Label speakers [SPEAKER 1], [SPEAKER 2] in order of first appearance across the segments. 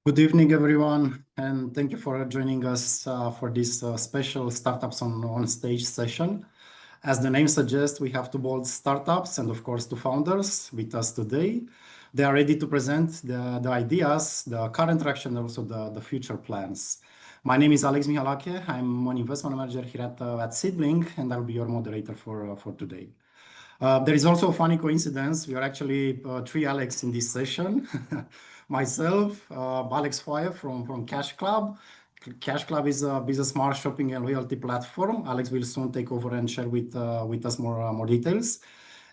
[SPEAKER 1] Good evening, everyone, and thank you for joining us for this special Startups on Stage session. As the name suggests, we have two bold startups and, of course, two founders with us today. They are ready to present the ideas, the current traction, and also the future plans. My name is Alex Mihalache. I'm an investment manager here at Seedling, and I'll be your moderator for today. There is also a funny coincidence. We are actually three Alex in this session. Myself, Alex Foaie from CashClub. CashClub is a business smart shopping and loyalty platform. Alex will soon take over and share with us more details.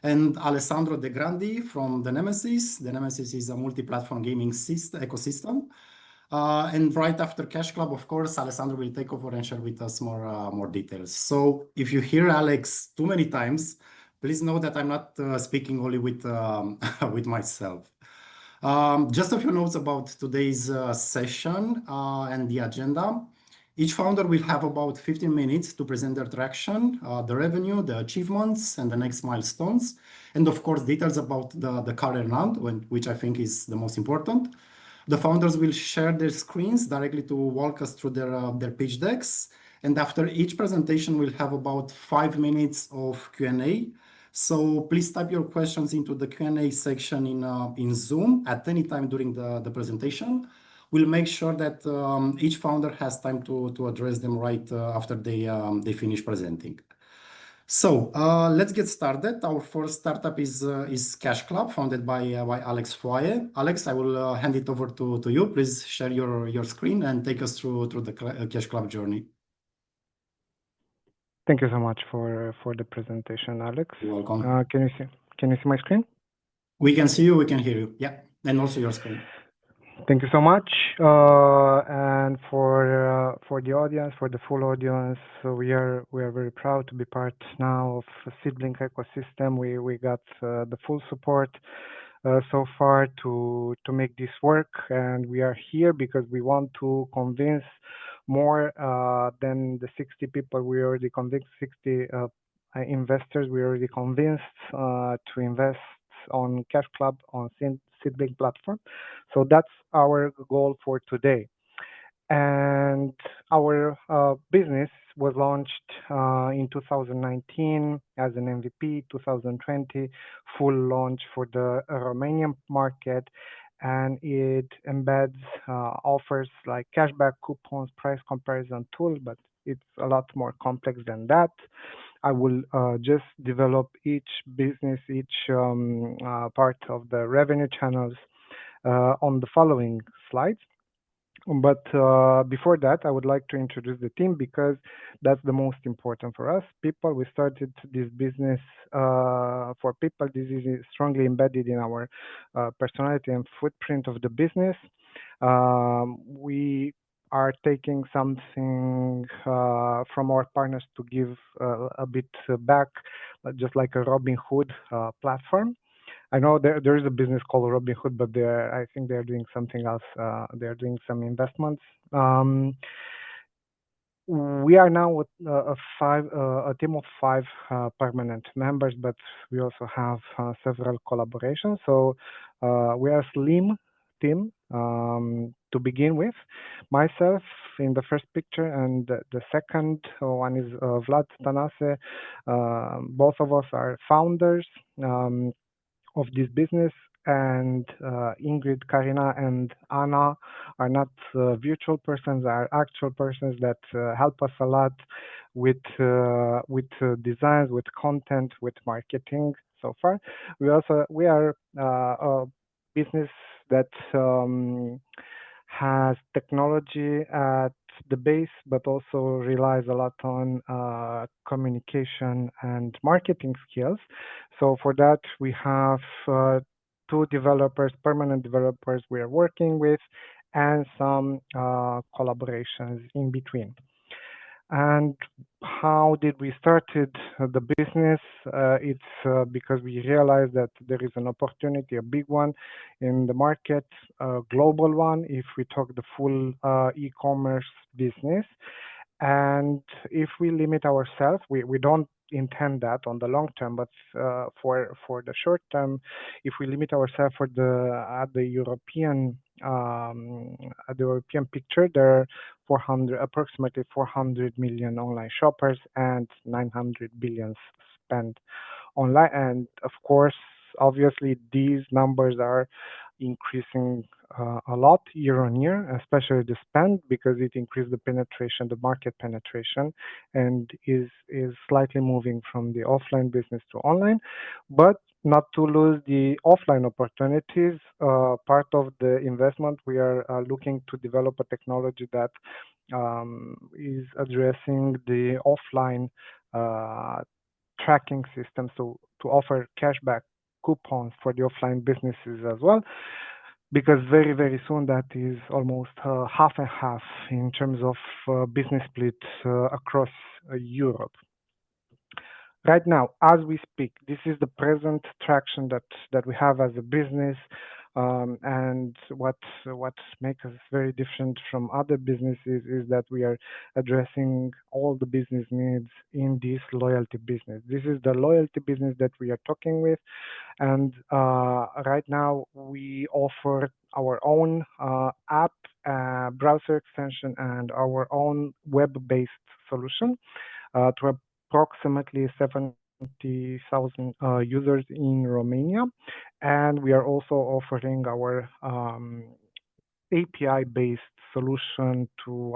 [SPEAKER 1] And Alessandro de Grandi from The Nemesis. The Nemesis is a multi-platform gaming ecosystem. And right after CashClub, of course, Alessandro will take over and share with us more details. So if you hear Alex too many times, please know that I'm not speaking only with myself. Just a few notes about today's session and the agenda. Each founder will have about 15 minutes to present their traction, the revenue, the achievements, and the next milestones. And of course, details about the current round, which I think is the most important. The founders will share their screens directly to walk us through their pitch decks. And after each presentation, we'll have about 5 minutes of Q&A. So please type your questions into the Q&A section in Zoom at any time during the presentation. We'll make sure that each founder has time to address them right after they finish presenting. So let's get started. Our first startup is CashClub, founded by Alex Foaie. Alex, I will hand it over to you. Please share your screen and take us through the CashClub journey.
[SPEAKER 2] Thank you so much for the presentation, Alex.
[SPEAKER 1] You're welcome.
[SPEAKER 2] Can you see my screen?
[SPEAKER 1] We can see you. We can hear you. Yeah, and also your screen.
[SPEAKER 2] Thank you so much. And for the audience, for the full audience, so we are very proud to be part now of Seedling ecosystem. We got the full support so far to make this work, and we are here because we want to convince more than the 60 people. We already convinced 60 investors. We already convinced to invest on CashClub on Seedling platform. So that's our goal for today. And our business was launched in 2019 as an MVP, 2020 full launch for the Romanian market, and it embeds offers like cashback coupons, price comparison tool, but it's a lot more complex than that. I will just develop each business, each part of the revenue channels on the following slides. But before that, I would like to introduce the team because that's the most important for us. People, we started this business for people. This is strongly embedded in our personality and footprint of the business. We are taking something from our partners to give a bit back, just like a Robin Hood platform. I know there is a business called Robin Hood, but I think they're doing something else. They're doing some investments. We are now with a team of 5 permanent members, but we also have several collaborations. So we are a slim team to begin with. Myself in the first picture, and the second one is Vlad Tanase. Both of us are founders of this business, and Ingrid, Karina, and Anna are not virtual persons, are actual persons that help us a lot with designs, with content, with marketing. So far, we are a business that has technology at the base, but also relies a lot on communication and marketing skills. So for that, we have 2 developers, permanent developers we are working with, and some collaborations in between. And how did we started the business? It's because we realized that there is an opportunity, a big one in the market, a global one, if we talk the full e-commerce business. And if we limit ourselves, we don't intend that on the long term, but for the short term, if we limit ourselves for at the European picture, there are approximately 400 million online shoppers and 900 billion spent online. And of course, obviously, these numbers are increasing a lot year on year, especially the spend, because it increased the penetration, the market penetration, and is slightly moving from the offline business to online. But not to lose the offline opportunities, part of the investment, we are looking to develop a technology that is addressing the offline tracking system, so to offer cashback coupons for the offline businesses as well, because very, very soon that is almost half and half in terms of business split across Europe. Right now, as we speak, this is the present traction that we have as a business, and what makes us very different from other businesses is that we are addressing all the business needs in this loyalty business. This is the loyalty business that we are talking with, and right now we offer our own app, browser extension, and our own web-based solution to approximately 70,000 users in Romania, and we are also offering our API-based solution to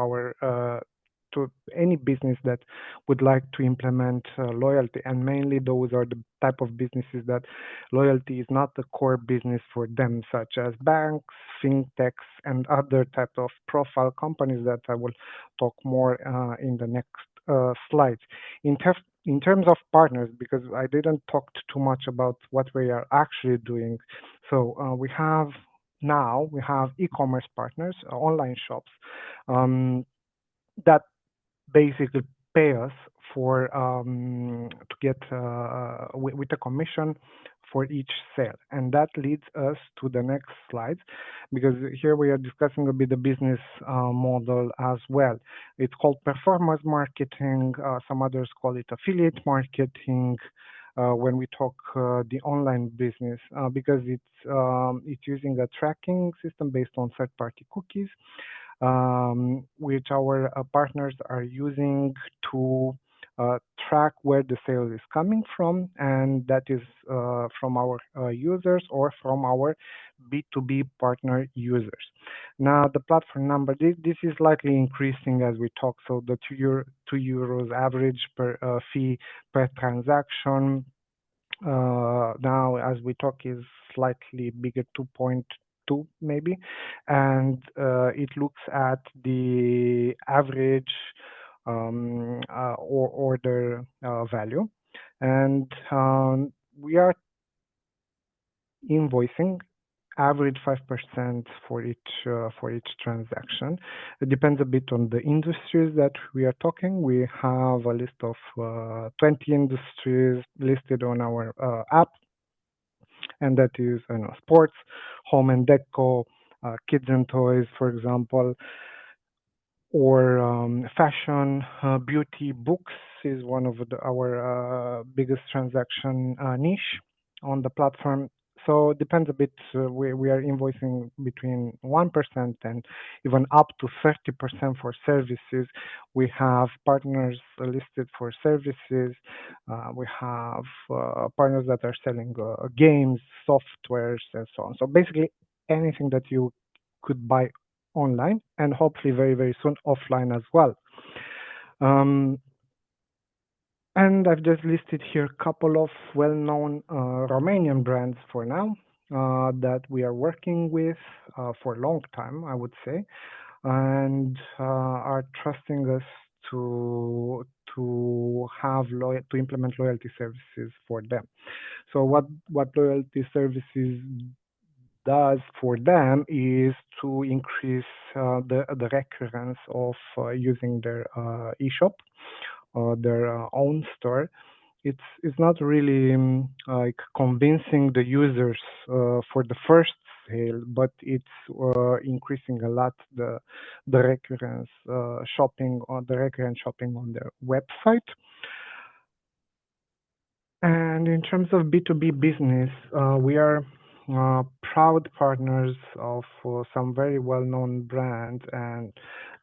[SPEAKER 2] any business that would like to implement loyalty, and mainly those are the type of businesses that loyalty is not the core business for them, such as banks, fintechs, and other type of profile companies that I will talk more in the next slides. In terms of partners, because I didn't talk too much about what we are actually doing, so we have e-commerce partners, online shops that basically pay us for to get with a commission for each sale, and that leads us to the next slide, because here we are discussing a bit the business model as well. It's called performance marketing. Some others call it affiliate marketing. When we talk the online business, because it's using a tracking system based on third-party cookies, which our partners are using to track where the sale is coming from, and that is from our users or from our B2B partner users. Now, the platform number, this is slightly increasing as we talk, so the €2 average per fee per transaction. Now, as we talk, is slightly bigger, 2.2 maybe, and it looks at the average or order value, and we are invoicing average 5% for each transaction. It depends a bit on the industries that we are talking. We have a list of 20 industries listed on our app, and that is sports, home and deco, kids and toys, for example, or fashion, beauty, books is one of our biggest transaction niche on the platform. So it depends a bit. We are invoicing between 1% and even up to 30% for services. We have partners listed for services. We have partners that are selling games, softwares, and so on. So basically anything that you could buy online, and hopefully very, very soon offline as well. And I've just listed here a couple of well-known Romanian brands for now that we are working with for a long time, I would say, and are trusting us to implement loyalty services for them. So what loyalty services does for them is to increase the recurrence of using their e-shop, their own store. It's not really like convincing the users for the first sale, but it's increasing a lot the recurrent shopping on their website. And in terms of B2B business, we are proud partners of some very well-known brands and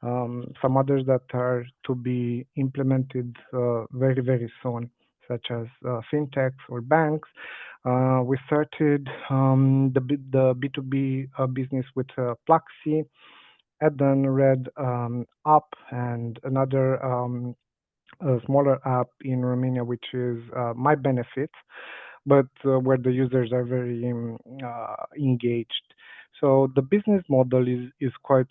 [SPEAKER 2] some others that are to be implemented very, very soon, such as fintechs or banks. We started the B2B business with Plaxi, Eden Red app, and another a smaller app in Romania, which is My Benefits, but where the users are very engaged. So the business model is quite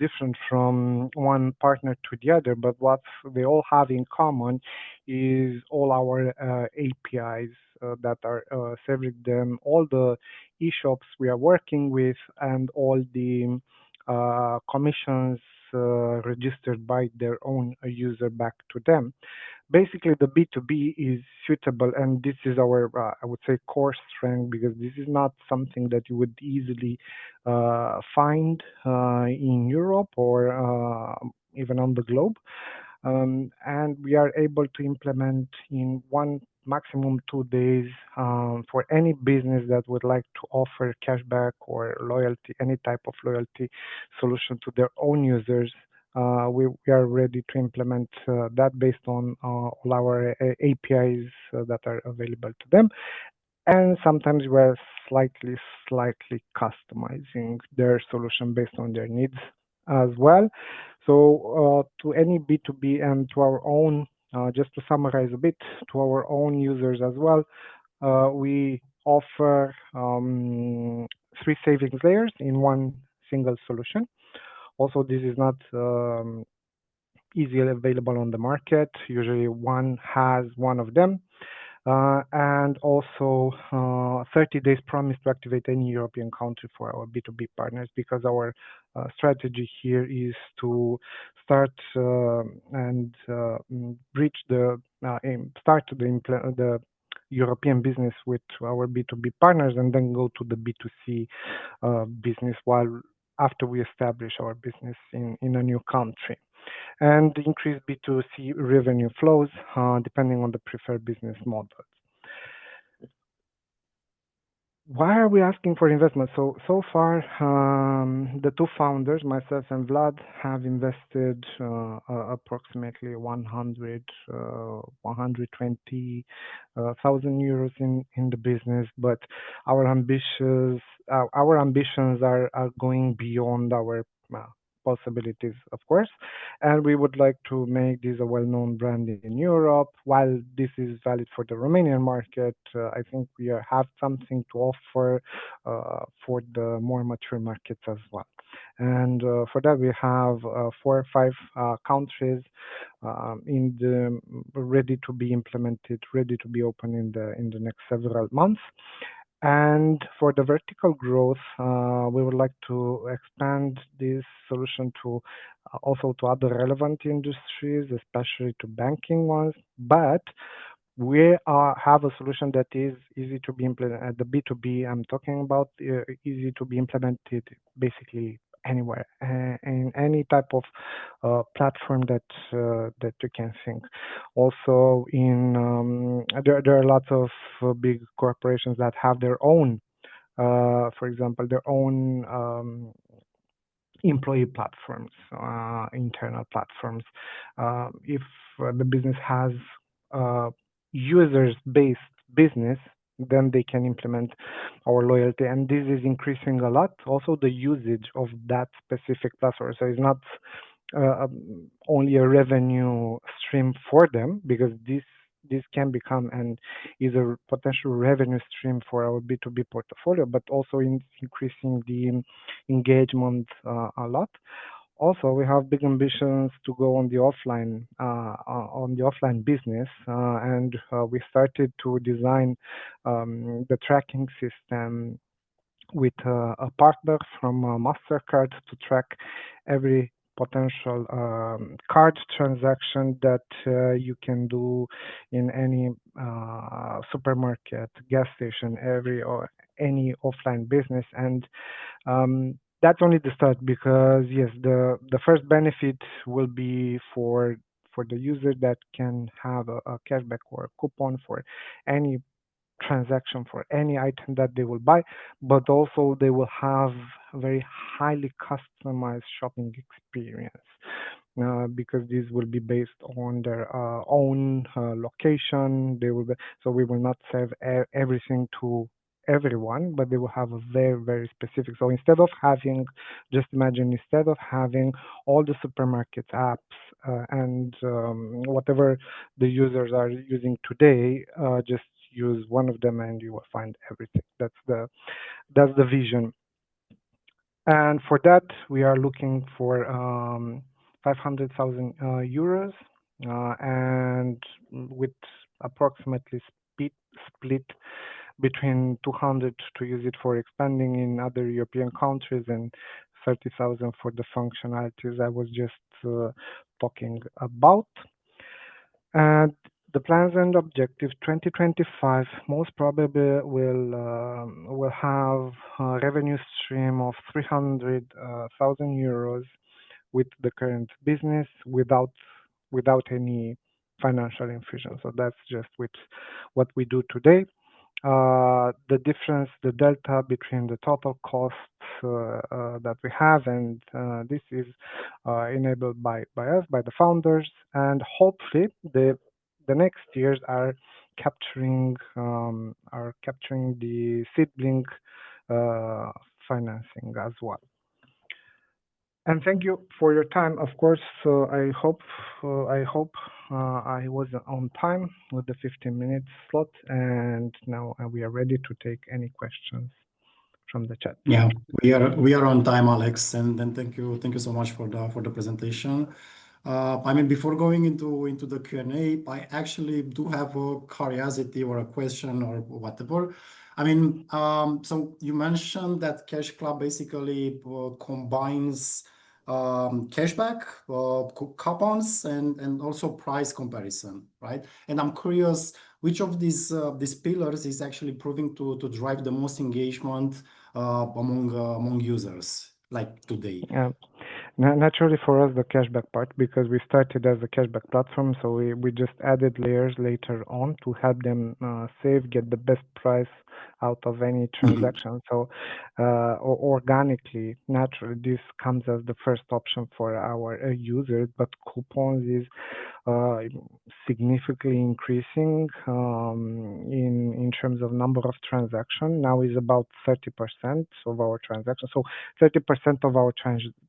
[SPEAKER 2] different from one partner to the other, but what they all have in common is all our APIs that are serving them, all the e-shops we are working with, and all the commissions registered by their own user back to them. Basically, the B2B is suitable, and this is our, I would say, core strength, because this is not something that you would easily find in Europe or even on the globe. And we are able to implement in one maximum 2 days for any business that would like to offer cashback or loyalty, any type of loyalty solution to their own users. We are ready to implement that based on all our APIs that are available to them. And sometimes we're slightly customizing their solution based on their needs as well. So to any B2B and to our own, just to summarize a bit, to our own users as well, we offer 3 savings layers in one single solution. Also, this is not easily available on the market. Usually one has one of them. And also 30 days promise to activate any European country for our B2B partners, because our strategy here is to start and reach start the European business with our B2B partners, and then go to the B2C business while after we establish our business in a new country, and increase B2C revenue flows depending on the preferred business models. Why are we asking for investment? So far, the two founders, myself and Vlad, have invested approximately 120,000 euros in the business, but our ambitions are going beyond our possibilities, of course, and we would like to make this a well-known brand in Europe. While this is valid for the Romanian market, I think we have something to offer for the more mature markets as well. And for that, we have 4 or 5 countries ready to be implemented, ready to be open in the next several months. And for the vertical growth, we would like to expand this solution to also to other relevant industries, especially to banking ones. But we have a solution that is easy to be implemented. The B2B I'm talking about, easy to be implemented basically anywhere, in any type of platform that you can think. Also, there are lots of big corporations that have their own, for example, their own employee platforms, internal platforms. If the business has users-based business, then they can implement our loyalty, and this is increasing a lot. Also, the usage of that specific platform, so it's not only a revenue stream for them, because this can become and is a potential revenue stream for our B2B portfolio, but also increasing the engagement a lot. Also, we have big ambitions to go on the offline business, and we started to design the tracking system with a partner from MasterCard to track every potential card transaction that you can do in any supermarket, gas station, or any offline business. And that's only the start, because yes, the first benefit will be for for the user that can have a cashback or a coupon for any transaction for any item that they will buy, but also they will have a very highly customized shopping experience. Because this will be based on their own location. So we will not serve everything to everyone, but they will have a very, very specific. So instead of having, just imagine, instead of having all the supermarket apps and whatever the users are using today, just use one of them and you will find everything. That's the vision. And for that, we are looking for 500,000 euros and with approximately split between 200 to use it for expanding in other European countries and 30,000 for the functionalities I was just talking about. And the plans and objectives 2025 most probably will have a revenue stream of 300,000 euros with the current business without any financial infusion. So that's just with what we do today. The difference, the delta between the total costs that we have, and this is enabled by us, by the founders, and hopefully the next years are capturing the seedling financing as well. And thank you for your time. Of course, I hope I was on time with the 15 minutes slot, and now we are ready to take any questions from the chat.
[SPEAKER 1] Yeah, we are on time, Alex, and then thank you so much for the presentation. I mean, before going into the Q&A, I actually do have a curiosity or a question or whatever. I mean, so you mentioned that CashClub basically combines cashback, coupons, and also price comparison, right? And I'm curious, which of these pillars is actually proving to drive the most engagement among users like today?
[SPEAKER 2] Yeah. Naturally for us, the cashback part, because we started as a cashback platform, so we just added layers later on to help them save, get the best price out of any transaction. So organically, naturally, this comes as the first option for our users, but coupons is significantly increasing in terms of number of transactions. Now is about 30% of our transactions. So 30% of our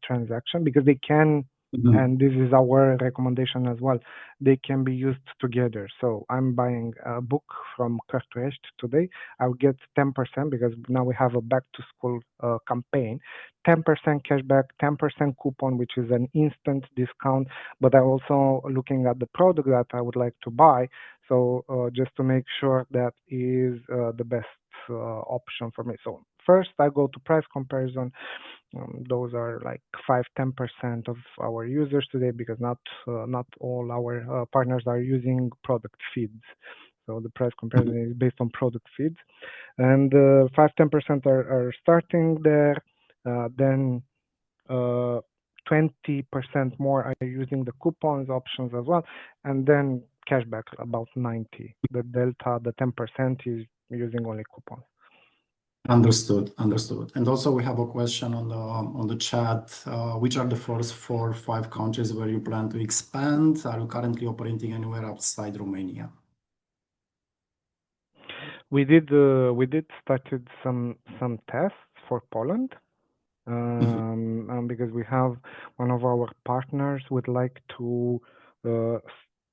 [SPEAKER 2] transaction, because they can, and this is our recommendation as well, they can be used together. So I'm buying a book from Cărturești today. I'll get 10% because now we have a back to school campaign. 10% cashback, 10% coupon, which is an instant discount. But I'm also looking at the product that I would like to buy. So just to make sure that is the best option for me. So first I go to price comparison. Those are like 5-10% of our users today, because not all our partners are using product feeds. So the price comparison is based on product feeds, and 5-10% are starting there. Then 20% more are using the coupons options as well, and then cashback about 90%. The delta, the 10% is using only coupons.
[SPEAKER 1] Understood. And also we have a question on the chat. Which are the first 4 or 5 countries where you plan to expand? Are you currently operating anywhere outside Romania?
[SPEAKER 2] We did started some tests for Poland, because we have one of our partners would like to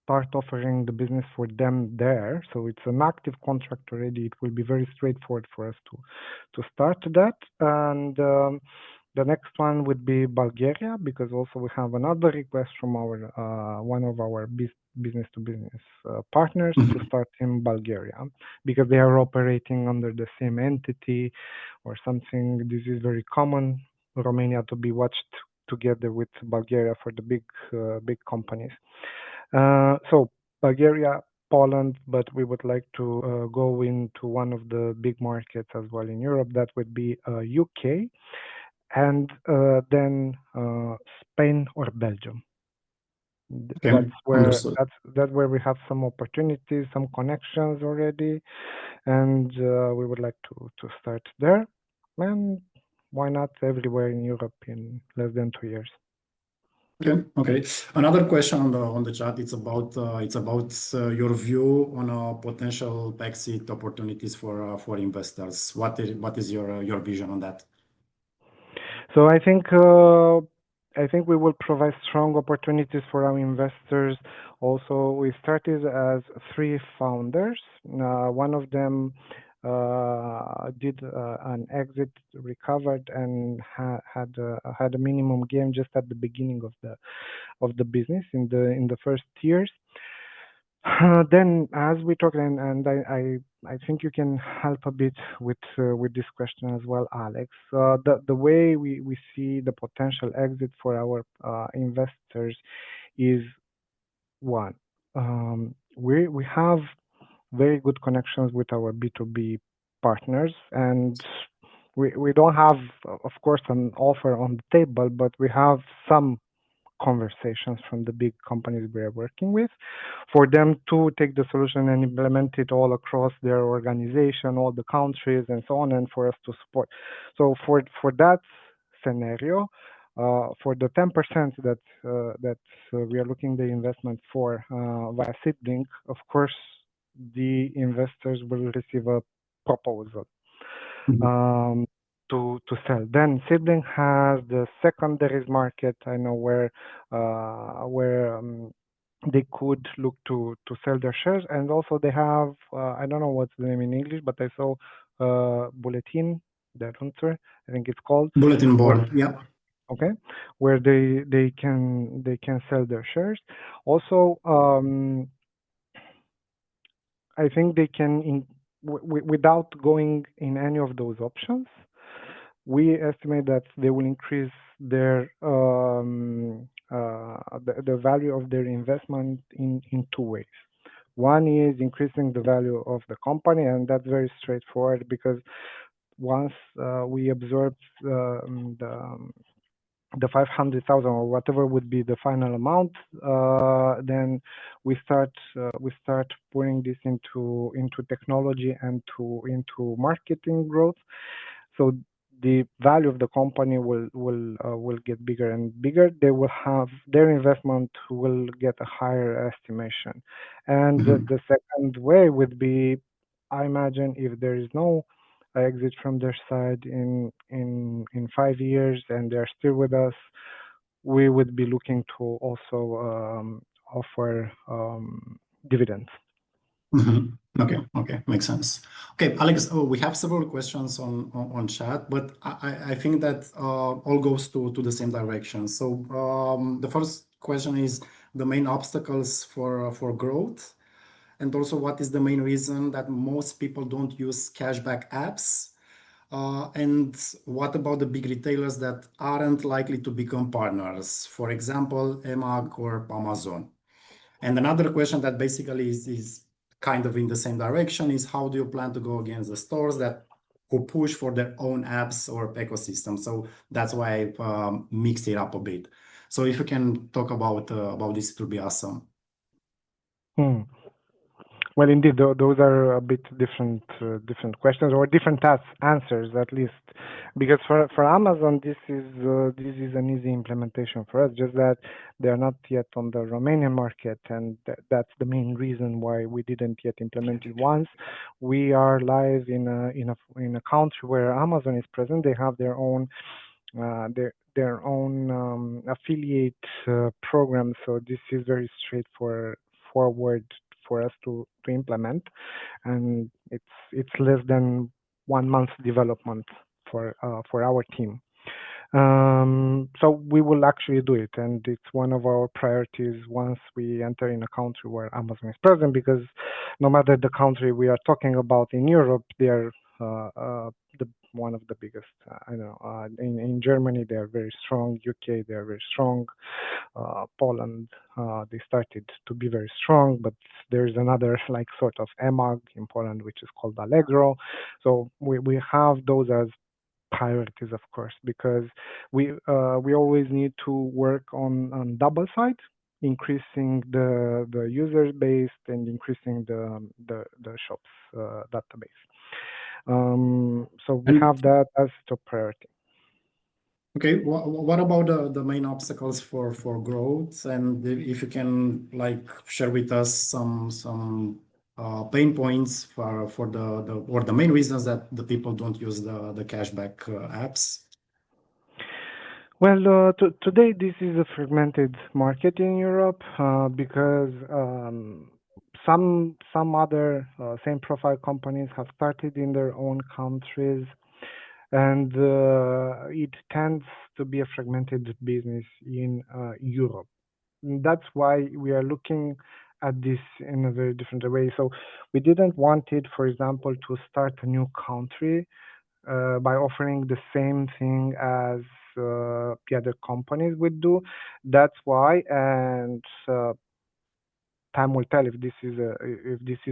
[SPEAKER 2] start offering the business for them there. So it's an active contract already. It will be very straightforward for us to start that. And the next one would be Bulgaria, because also we have another request from our one of our business to business partners to start in Bulgaria, because they are operating under the same entity or something. This is very common. Romania to be watched together with Bulgaria for the big companies. So Bulgaria, Poland, but we would like to go into one of the big markets as well in Europe. That would be UK, and then Spain or Belgium.
[SPEAKER 1] Okay, understood.
[SPEAKER 2] That's where we have some opportunities, some connections already, and we would like to start there. And why not everywhere in Europe in less than 2 years?
[SPEAKER 1] Okay. Another question on the chat. It's about your view on potential exit opportunities for investors. What is your vision on that?
[SPEAKER 2] So I think we will provide strong opportunities for our investors. Also, we started as 3 founders. One of them did an exit, recovered, and had a minimum gain just at the beginning of the business in the first years. Then, as we talk, and I think you can help a bit with this question as well, Alex. The way we see the potential exit for our investors is one. We have very good connections with our B2B partners, and we don't have, of course, an offer on the table, but we have some conversations from the big companies we are working with for them to take the solution and implement it all across their organization, all the countries, and so on, and for us to support. So for that scenario, for the 10% that we are looking the investment for via Seedlink, of course, the investors will receive a proposal. To sell. Then Seedlink has the secondaries market. I know where they could look to sell their shares, and also they have I don't know what's the name in English, but I saw bulletin. That answer, I think it's called
[SPEAKER 1] bulletin board. Yeah.
[SPEAKER 2] Okay, where they can sell their shares. Also, I think they can without going in any of those options. We estimate that they will increase their the value of their investment in 2 ways. One is increasing the value of the company, and that's very straightforward because once we absorb the 500,000 or whatever would be the final amount, then we start putting this into technology and into marketing growth. So the value of the company will get bigger and bigger. They will have their investment will get a higher estimation. And the second way would be, I imagine, if there is no exit from their side in 5 years and they're still with us, we would be looking to also offer dividends.
[SPEAKER 1] Okay, makes sense. Okay, Alex, we have several questions on chat, but I think that all goes to the same direction. So the first question is the main obstacles for growth, and also what is the main reason that most people don't use cashback apps, and what about the big retailers that aren't likely to become partners, for example, EMAG or Amazon? And another question that basically is kind of in the same direction is how do you plan to go against the stores who push for their own apps or ecosystem? So that's why I mixed it up a bit. So if you can talk about this, it would be awesome.
[SPEAKER 2] Well, indeed, those are a bit different questions or different answers, at least, because for Amazon this is an easy implementation for us. Just that they are not yet on the Romanian market, and that's the main reason why we didn't yet implement it. Once we are live in a country where Amazon is present, they have their own affiliate program. So this is very straightforward for us to implement, and it's less than 1 month development for our team. So we will actually do it, and it's one of our priorities once we enter in a country where Amazon is present, because no matter the country we are talking about in Europe, they are one of the biggest. In Germany they are very strong. UK they are very strong. Poland they started to be very strong, but there is another like sort of EMAG in Poland which is called Allegro. So we have those as priorities, of course, because we always need to work on double side. increasing the user base and increasing the shops database. So we have that as top priority.
[SPEAKER 1] Okay, what about the main obstacles for growth? And if you can share with us some pain points for the main reasons that the people don't use the cashback apps.
[SPEAKER 2] Well, today this is a fragmented market in Europe because some other same profile companies have started in their own countries, and it tends to be a fragmented business in Europe. That's why we are looking at this in a very different way. So we didn't want it, for example, to start a new country by offering the same thing as the other companies would do. That's why, and time will tell if this is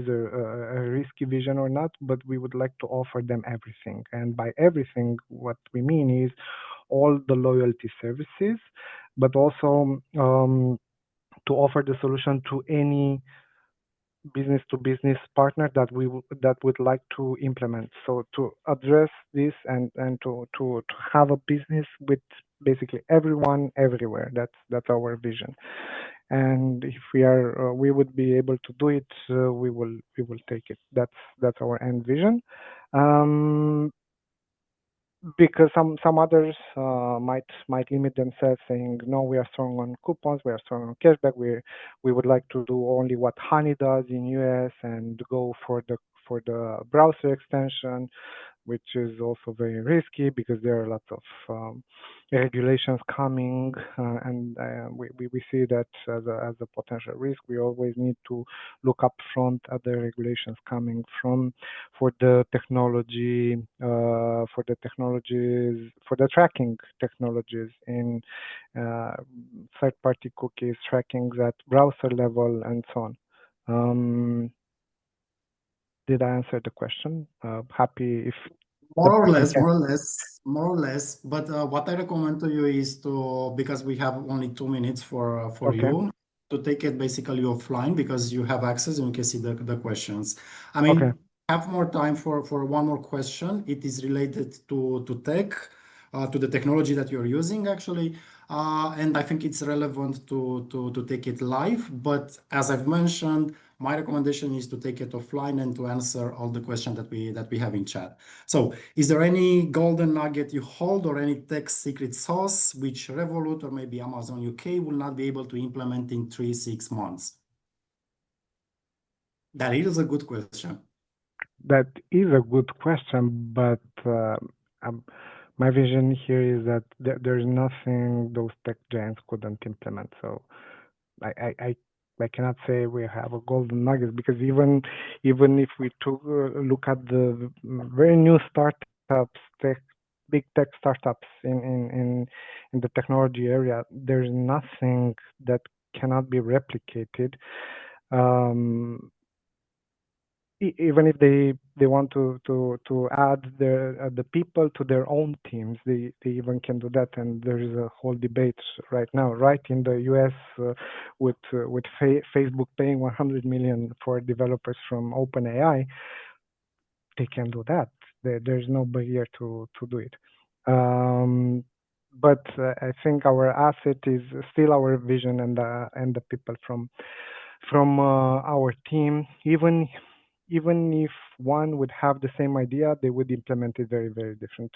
[SPEAKER 2] a risky vision or not. But we would like to offer them everything, and by everything, what we mean is all the loyalty services, but also to offer the solution to any business-to-business partner that would like to implement. So to address this and to have a business with basically everyone everywhere. That's our vision. And if we would be able to do it, we will take it. That's our end vision. Because some others might limit themselves, saying no, we are strong on coupons, we are strong on cashback. We would like to do only what Honey does in US and go for the browser extension, which is also very risky because there are lots of regulations coming, and we see that as a potential risk. We always need to look up front at the regulations coming for the technology, for the tracking technologies in third-party cookies, trackings at browser level, and so on. Did I answer the question? Happy if
[SPEAKER 1] More or less. But what I recommend to you is because we have only 2 minutes for
[SPEAKER 2] Okay.
[SPEAKER 1] you, to take it basically offline because you have access and you can see the questions. I mean,
[SPEAKER 2] Okay.
[SPEAKER 1] have more time for one more question. It is related to tech, to the technology that you're using actually. And I think it's relevant to take it live. But as I've mentioned, my recommendation is to take it offline and to answer all the questions that we have in chat. So, is there any golden nugget you hold or any tech secret sauce which Revolut or maybe Amazon UK will not be able to implement in 3-6 months? That is a good question.
[SPEAKER 2] That is a good question, but my vision here is that there's nothing those tech giants couldn't implement. So I cannot say we have a golden nugget, because even if we look at the very new startups, big tech startups in the technology area, there's nothing that cannot be replicated. Even if they want to add the people to their own teams, they even can do that. And there is a whole debate right now, right in the US, with Facebook paying 100 million for developers from OpenAI. They can do that. There's no barrier to do it. But I think our asset is still our vision and the people from our team. Even if one would have the same idea, they would implement it very, very different.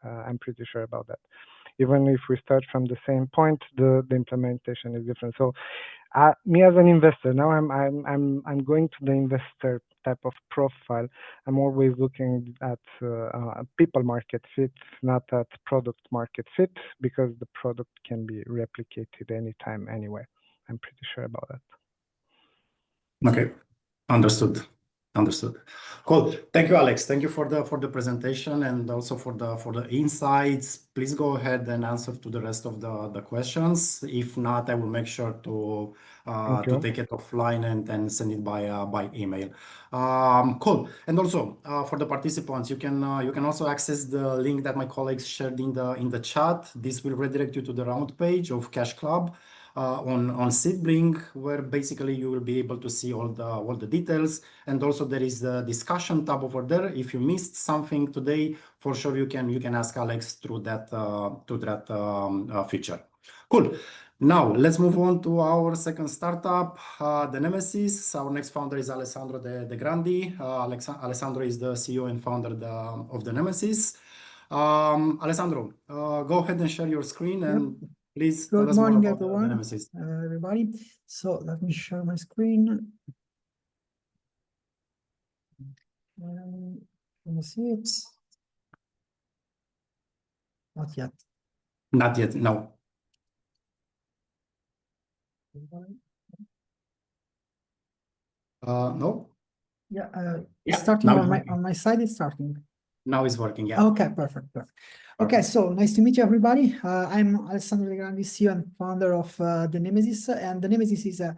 [SPEAKER 2] I'm pretty sure about that. Even if we start from the same point, the implementation is different. So, me as an investor, now I'm going to the investor type of profile. I'm always looking at people market fit, not at product market fit, because the product can be replicated anytime, anywhere. I'm pretty sure about that.
[SPEAKER 1] Okay, understood. Cool. Thank you, Alex. Thank you for the presentation and also for the insights. Please go ahead and answer to the rest of the questions. If not, I will make sure to take it offline and then send it by email. Cool. And also for the participants, you can also access the link that my colleagues shared in the chat. This will redirect you to the round page of Cash Club. on Seedblink, where basically you will be able to see all the details. And also there is the discussion tab over there. If you missed something today, for sure you can ask Alex through that feature. Cool. Now let's move on to our second startup, the Nemesis. Our next founder is Alessandro de Grandi. Alessandro is the CEO and founder of the Nemesis. Alessandro, go ahead and share your screen and please tell us more about the Nemesis.
[SPEAKER 3] Everybody. So let me share my screen. Can you see it? Not yet.
[SPEAKER 1] Not yet, no. No?
[SPEAKER 3] Yeah,
[SPEAKER 1] Yeah,
[SPEAKER 3] starting on my side, it's starting.
[SPEAKER 1] Now it's working, yeah.
[SPEAKER 3] Okay, perfect. Okay, so nice to meet you, everybody. I'm Alessandro de Grandi, CEO and founder of the Nemesis, and the Nemesis is a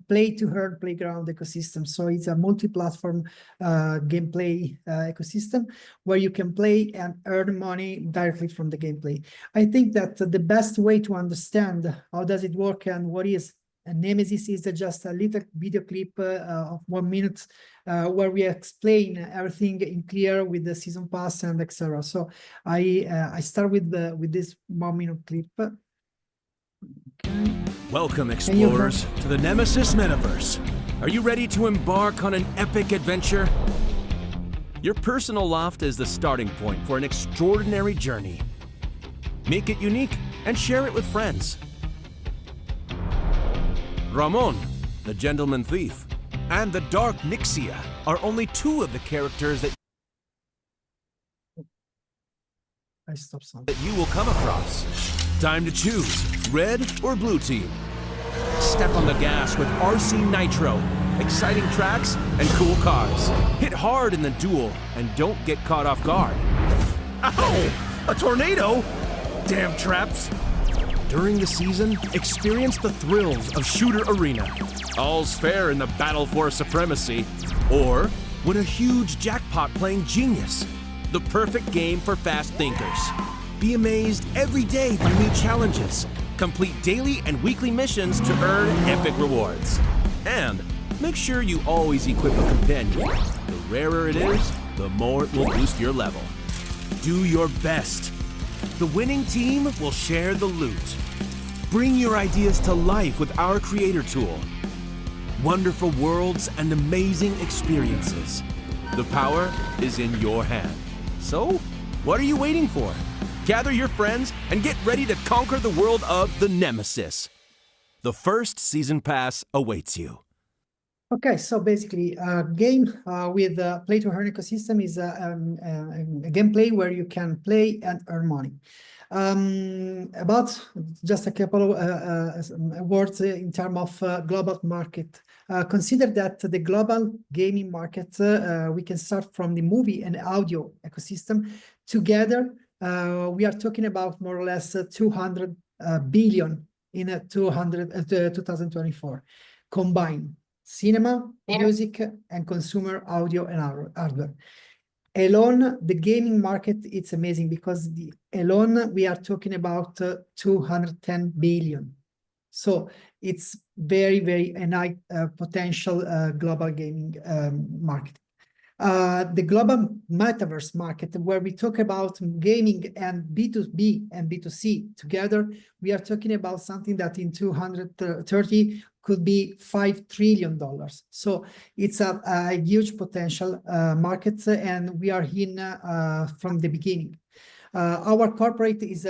[SPEAKER 3] play-to-earn playground ecosystem. So it's a multi-platform gameplay ecosystem where you can play and earn money directly from the gameplay. I think that the best way to understand how does it work and what is a Nemesis is just a little video clip of 1 minute where we explain everything in clear with the season pass and etc. So I start with this 1 minute clip. Okay.
[SPEAKER 4] Welcome, explorers, to the Nemesis Metaverse. Are you ready to embark on an epic adventure? Your personal loft is the starting point for an extraordinary journey. Make it unique and share it with friends. Ramon, the gentleman thief, and the dark Nixia are only two of the characters that you will come across. Time to choose, red or blue team. Step on the gas with RC Nitro, exciting tracks and cool cars. Hit hard in the duel and don't get caught off guard. Ow! A tornado? Damn traps! During the season, experience the thrills of Shooter Arena. All's fair in the battle for supremacy. Or win a huge jackpot playing Genius, the perfect game for fast thinkers. Be amazed every day by new challenges. Complete daily and weekly missions to earn epic rewards. And make sure you always equip a companion. The rarer it is, the more it will boost your level. Do your best. The winning team will share the loot. Bring your ideas to life with our creator tool. Wonderful worlds and amazing experiences. The power is in your hand. So, what are you waiting for? Gather your friends and get ready to conquer the world of the Nemesis. The first season pass awaits you.
[SPEAKER 3] Okay, so basically, a game with a play-to-earn ecosystem is a gameplay where you can play and earn money. About just a couple of words in terms of global market. Consider that the global gaming market, we can start from the movie and audio ecosystem. Together, we are talking about more or less 200 billion in 2024 combined. Cinema, music, and consumer audio and hardware. Alone, the gaming market, it's amazing because alone we are talking about 210 billion. So it's very, very high potential global gaming market. The global metaverse market, where we talk about gaming and B2B and B2C together, we are talking about something that in 2030 could be $5 trillion. So it's a huge potential market, and we are in from the beginning. Our corporate is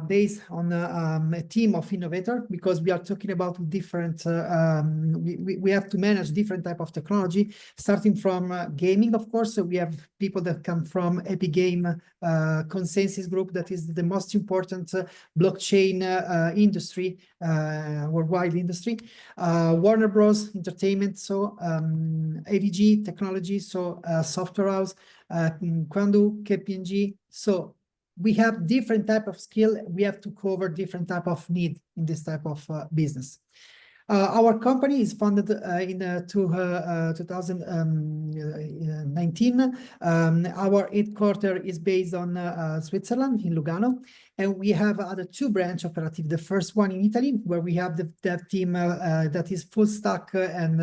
[SPEAKER 3] based on a team of innovators because we are talking about different, we have to manage different type of technology, starting from gaming, of course. So we have people that come from Epic Game Consensus Group, that is the most important blockchain industry, worldwide industry. Warner Bros. Entertainment, so AVG Technology, so Software House, Quandu, KPMG. So we have different type of skill. We have to cover different type of need in this type of business. Our company is founded in 2019. Our headquarters is based on Switzerland, in Lugano, and we have other two branch operative. The first one in Italy, where we have the dev team that is full stack and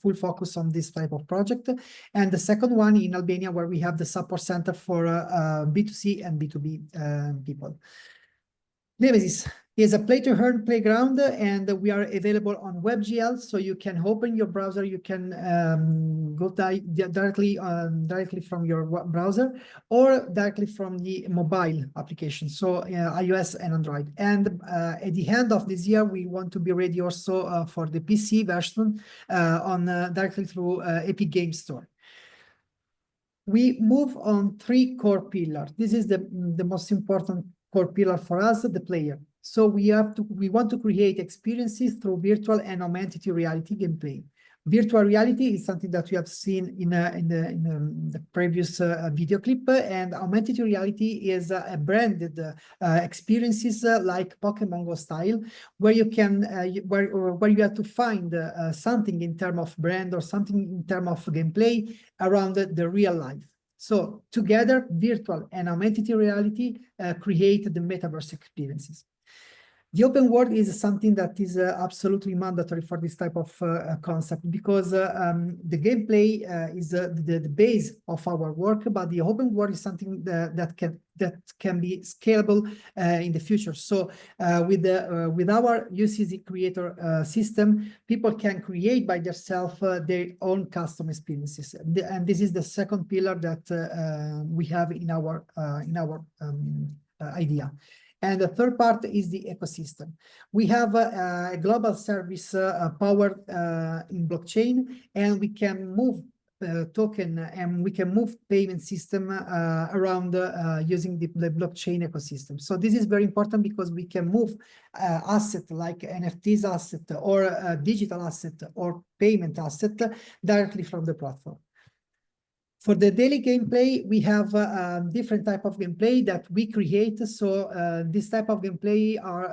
[SPEAKER 3] full focus on this type of project. And the second one in Albania, where we have the support center for B2C and B2B people. Nemesis is a play-to-earn playground, and we are available on WebGL, so you can open your browser, you can go directly from your browser or directly from the mobile application, so iOS and Android. And at the end of this year, we want to be ready also for the PC version on directly through Epic Games Store. We move on 3 core pillars. This is the most important core pillar for us, the player. So we want to create experiences through virtual and augmented reality gameplay. Virtual reality is something that we have seen in the previous video clip, and augmented reality is a branded experiences like Pokemon Go style, where you can where you have to find something in terms of brand or something in terms of gameplay around the real life. So together, virtual and augmented reality create the metaverse experiences. The open world is something that is absolutely mandatory for this type of concept, because the gameplay is the base of our work, but the open world is something that can be scalable in the future. So with our UCZ creator system, people can create by themselves their own custom experiences, and this is the second pillar that we have in our idea. And the third part is the ecosystem. We have a global service powered in blockchain, and we can move token and we can move payment system around using the blockchain ecosystem. So this is very important because we can move asset like NFTs asset or digital asset or payment asset directly from the platform. For the daily gameplay, we have different type of gameplay that we create. So this type of gameplay are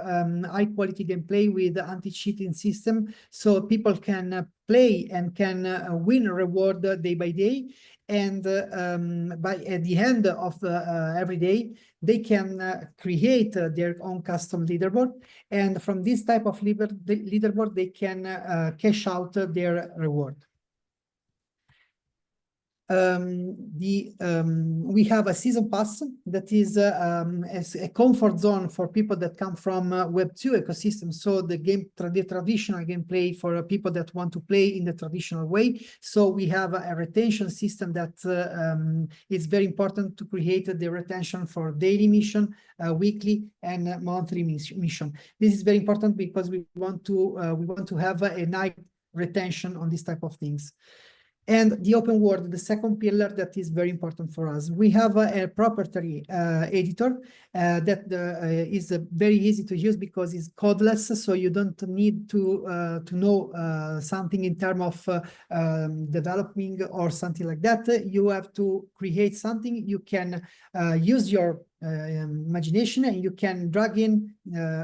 [SPEAKER 3] high quality gameplay with anti-cheating system. So people can play and can win a reward day by day. And at the end of every day, they can create their own custom leaderboard. And from this type of leaderboard, they can cash out their reward. We have a season pass that is a comfort zone for people that come from Web 2 ecosystem. So the traditional gameplay for people that want to play in the traditional way. So we have a retention system that is very important to create the retention for daily mission, weekly and monthly mission. This is very important because we want to have a nice retention on this type of things. And the open world, the second pillar that is very important for us. We have a proprietary editor that is very easy to use because it's codeless, so you don't need to know something in terms of developing or something like that. You have to create something. You can use your imagination, and you can drag in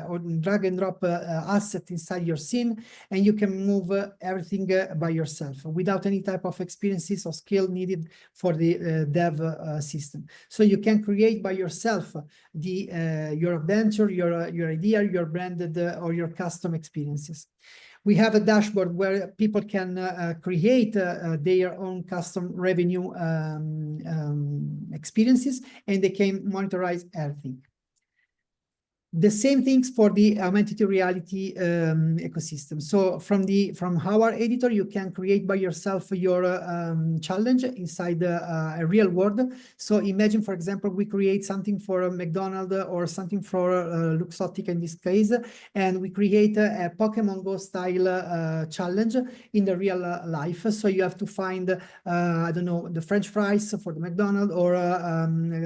[SPEAKER 3] or drag and drop asset inside your scene, and you can move everything by yourself without any type of experiences or skill needed for the dev system. So you can create by yourself your adventure, your idea, your branded or your custom experiences. We have a dashboard where people can create their own custom revenue experiences, and they can monitorize everything. The same things for the augmented reality ecosystem. So from our editor, you can create by yourself your challenge inside a real world. So imagine, for example, we create something for a McDonald's or something for Luxottica in this case, and we create a Pokemon Go style challenge in the real life. So you have to find, I don't know, the French fries for the McDonald's or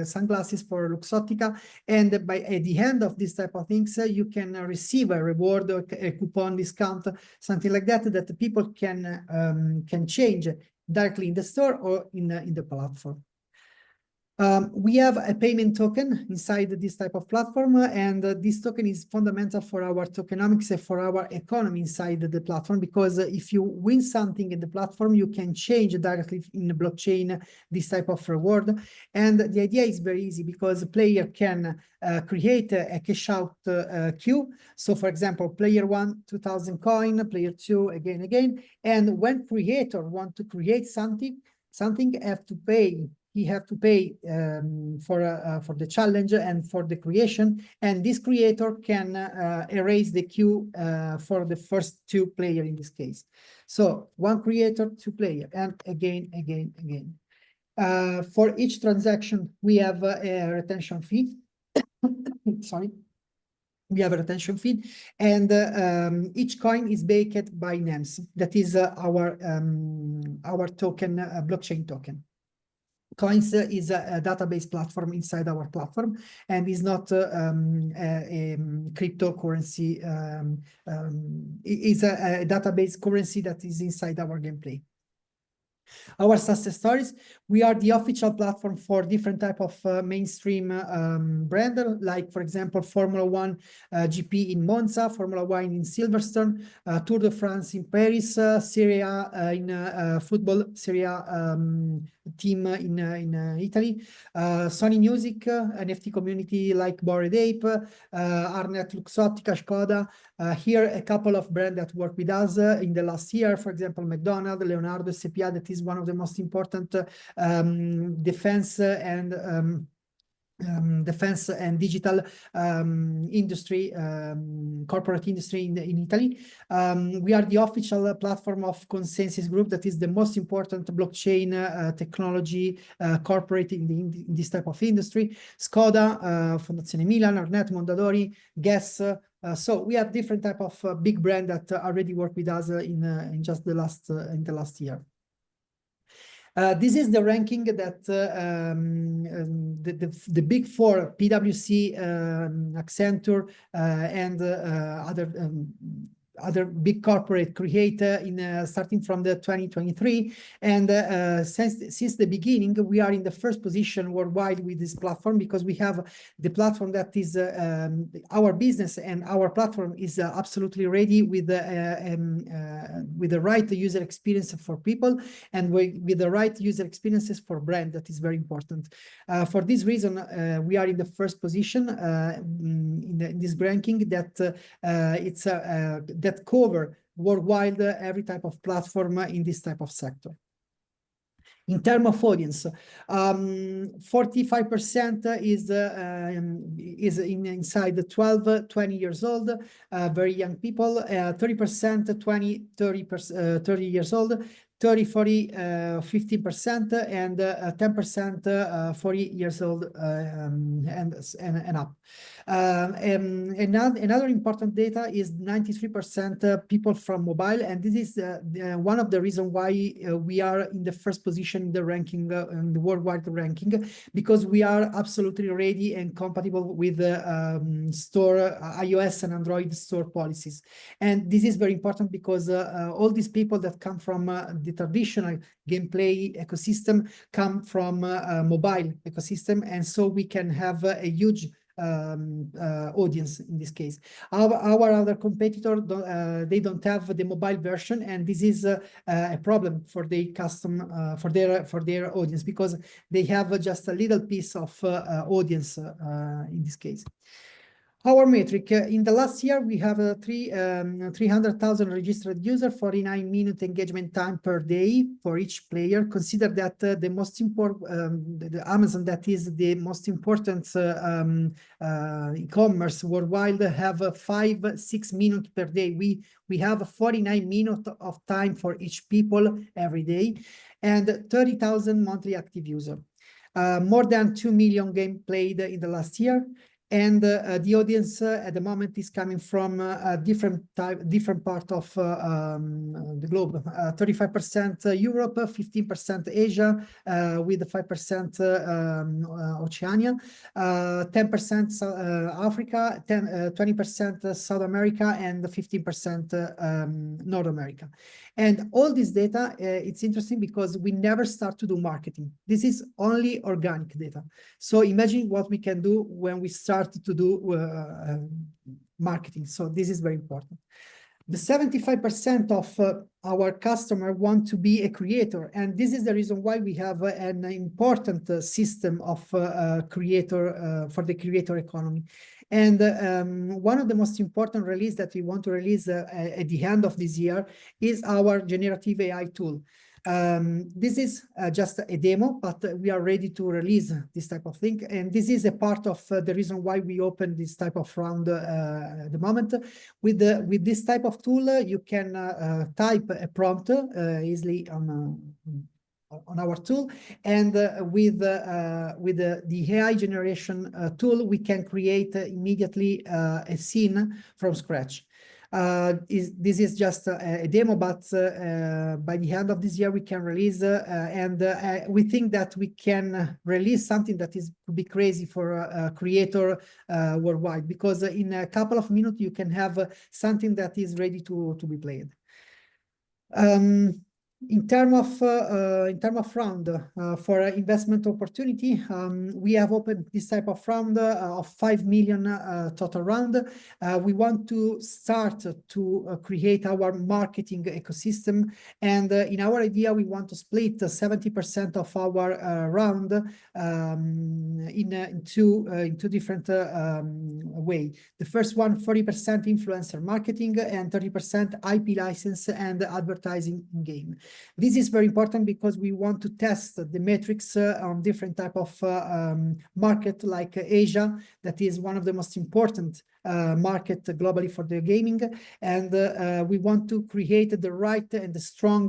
[SPEAKER 3] sunglasses for Luxottica, and at the end of this type of things, you can receive a reward or a coupon discount, something like that, that people can change directly in the store or in the platform. We have a payment token inside this type of platform, and this token is fundamental for our tokenomics and for our economy inside the platform, because if you win something in the platform, you can change directly in the blockchain this type of reward. And the idea is very easy, because the player can create a cash out queue. So for example, player 1, 2,000 coin, player 2, again. And when creator want to create something he have to pay for the challenge and for the creation, and this creator can erase the queue for the first 2 player in this case. So 1 creator, 2 player, and again. For each transaction, we have a retention fee. Sorry. We have a retention fee, and each coin is backed by NEMS. That is our token, blockchain token. Coins is a database platform inside our platform, and is not a cryptocurrency. It is a database currency that is inside our gameplay. Our success stories: we are the official platform for different type of mainstream brand, like for example Formula 1 GP in Monza, Formula 1 in Silverstone, Tour de France in Paris, Serie A in football, Serie A team in Italy, Sony Music, NFT community like Bored Ape, Arnet, Luxottica, Skoda. Here a couple of brands that work with us in the last year, for example McDonald's, Leonardo, SPA, that is one of the most important defense and digital industry, corporate industry in Italy. We are the official platform of Consensus Group, that is the most important blockchain technology corporate in this type of industry. Skoda, Fondazione Milan, Arnet, Mondadori, Guess. So we have different type of big brand that already work with us in just the last year. This is the ranking that the big 4, PwC, Accenture, and other big corporate create starting from the 2023, and since the beginning we are in the first position worldwide with this platform, because we have the platform that is our business, and our platform is absolutely ready with the right user experience for people, and with the right user experiences for brand. That is very important. For this reason, we are in the first position in this ranking that that cover worldwide every type of platform in this type of sector. In terms of audience, 45% is inside the 12-20 years old, very young people, 30% 30 years old, 30-40 15%, and 10% 40 years old and up. Another important data is 93% people from mobile, and this is one of the reasons why we are in the first position in the ranking, in the worldwide ranking, because we are absolutely ready and compatible with the store iOS and Android store policies. And this is very important because all these people that come from the traditional gameplay ecosystem come from mobile ecosystem, and so we can have a huge audience in this case. Our other competitor, they don't have the mobile version, and this is a problem for the for their audience, because they have just a little piece of audience in this case. Our metric, in the last year, we have 300,000 registered users, 49-minute engagement time per day for each player. Consider that the most important, the Amazon, that is the most important e-commerce worldwide, have 5-6 minutes per day. We have 49 minutes of time for each people every day, and 30,000 monthly active users. More than 2 million games played in the last year. And the audience at the moment is coming from different part of the globe. 35% Europe, 15% Asia, with 5% Oceania, 10% Africa, 20% South America, and 15% North America. And all this data, it's interesting because we never start to do marketing. This is only organic data. So imagine what we can do when we start to do marketing. So this is very important. The 75% of our customer want to be a creator, and this is the reason why we have an important system of creator for the creator economy. And one of the most important release that we want to release at the end of this year is our generative AI tool. This is just a demo, but we are ready to release this type of thing. And this is a part of the reason why we opened this type of round at the moment. With this type of tool, you can type a prompt easily on our tool, and with the AI generation tool, we can create immediately a scene from scratch. This is just a demo, but by the end of this year we can release, and we think that we can release something that could be crazy for a creator worldwide, because in a couple of minutes you can have something that is ready to be played. In terms of round for investment opportunity, we have opened this type of round of 5 million total round. We want to start to create our marketing ecosystem, and in our idea, we want to split 70% of our round in two different ways. The first one, 40% influencer marketing and 30% IP license and advertising in game. This is very important because we want to test the metrics on different type of market like Asia, that is one of the most important market globally for the gaming, and we want to create the right and the strong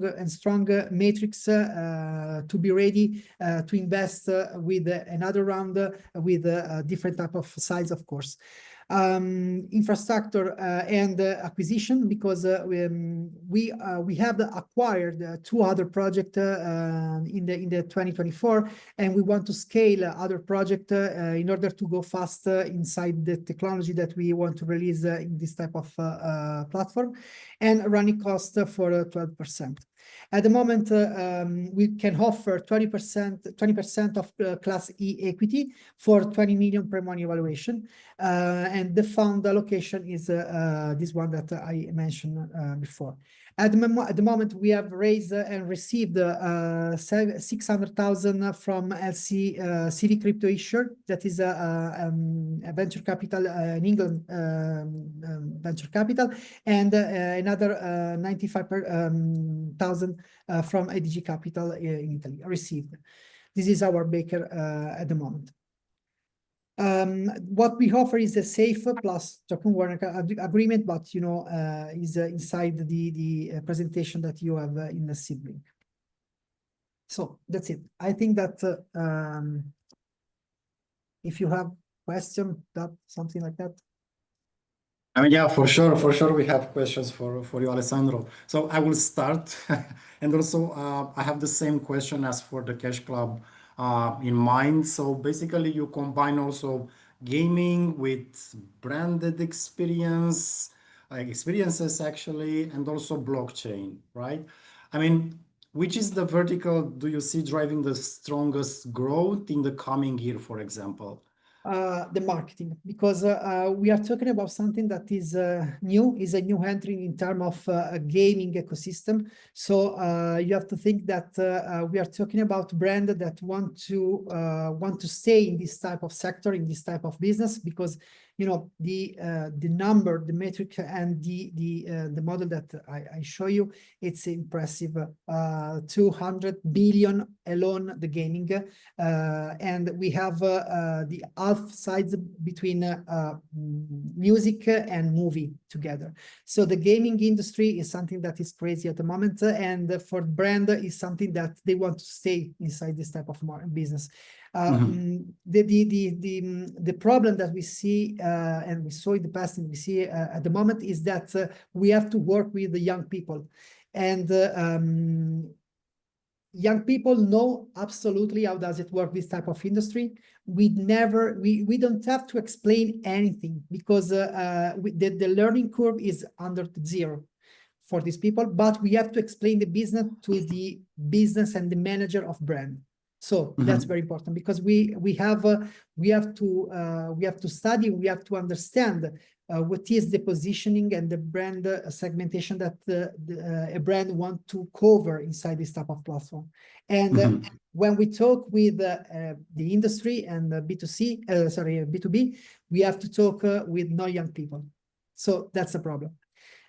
[SPEAKER 3] matrix to be ready to invest with another round with different type of size, of course. Infrastructure and acquisition, because we have acquired 2 other projects in the 2024, and we want to scale other projects in order to go faster inside the technology that we want to release in this type of platform, and running cost for 12%. At the moment, we can offer 20% of Class E equity for 20 million pre-money evaluation, and the fund allocation is this one that I mentioned before. At the moment, we have raised and received 600,000 from City Crypto Issuer, that is a venture capital in England, venture capital, and another 95,000 from ADG Capital in Italy received. This is our baker at the moment. What we offer is a safe plus token warrant agreement, but you know, is inside the presentation that you have in the seed link. So that's it. I think that if you have question, that something like that.
[SPEAKER 1] I mean, yeah, for sure, we have questions for you, Alessandro. So I will start, and also I have the same question as for the Cash Club in mind. So basically, you combine also gaming with branded experiences actually, and also blockchain, right? I mean, which is the vertical do you see driving the strongest growth in the coming year, for example?
[SPEAKER 3] The marketing, because we are talking about something that is new, is a new entry in terms of a gaming ecosystem. So you have to think that we are talking about brands that want to stay in this type of sector, in this type of business, because you know the number, the metric, and the model that I show you, it's impressive. 200 billion alone the gaming, and we have the half sides between music and movie together. So the gaming industry is something that is crazy at the moment, and for brand is something that they want to stay inside this type of business. The problem that we see and we saw in the past and we see at the moment is that we have to work with the young people, and young people know absolutely how does it work, this type of industry. We don't have to explain anything, because the learning curve is under 0 for these people, but we have to explain the business to the business and the manager of brand. So that's very important, because we have to study, we have to understand what is the positioning and the brand segmentation that a brand want to cover inside this type of platform. And when we talk with the industry and B2B, we have to talk with no young people. So that's the problem.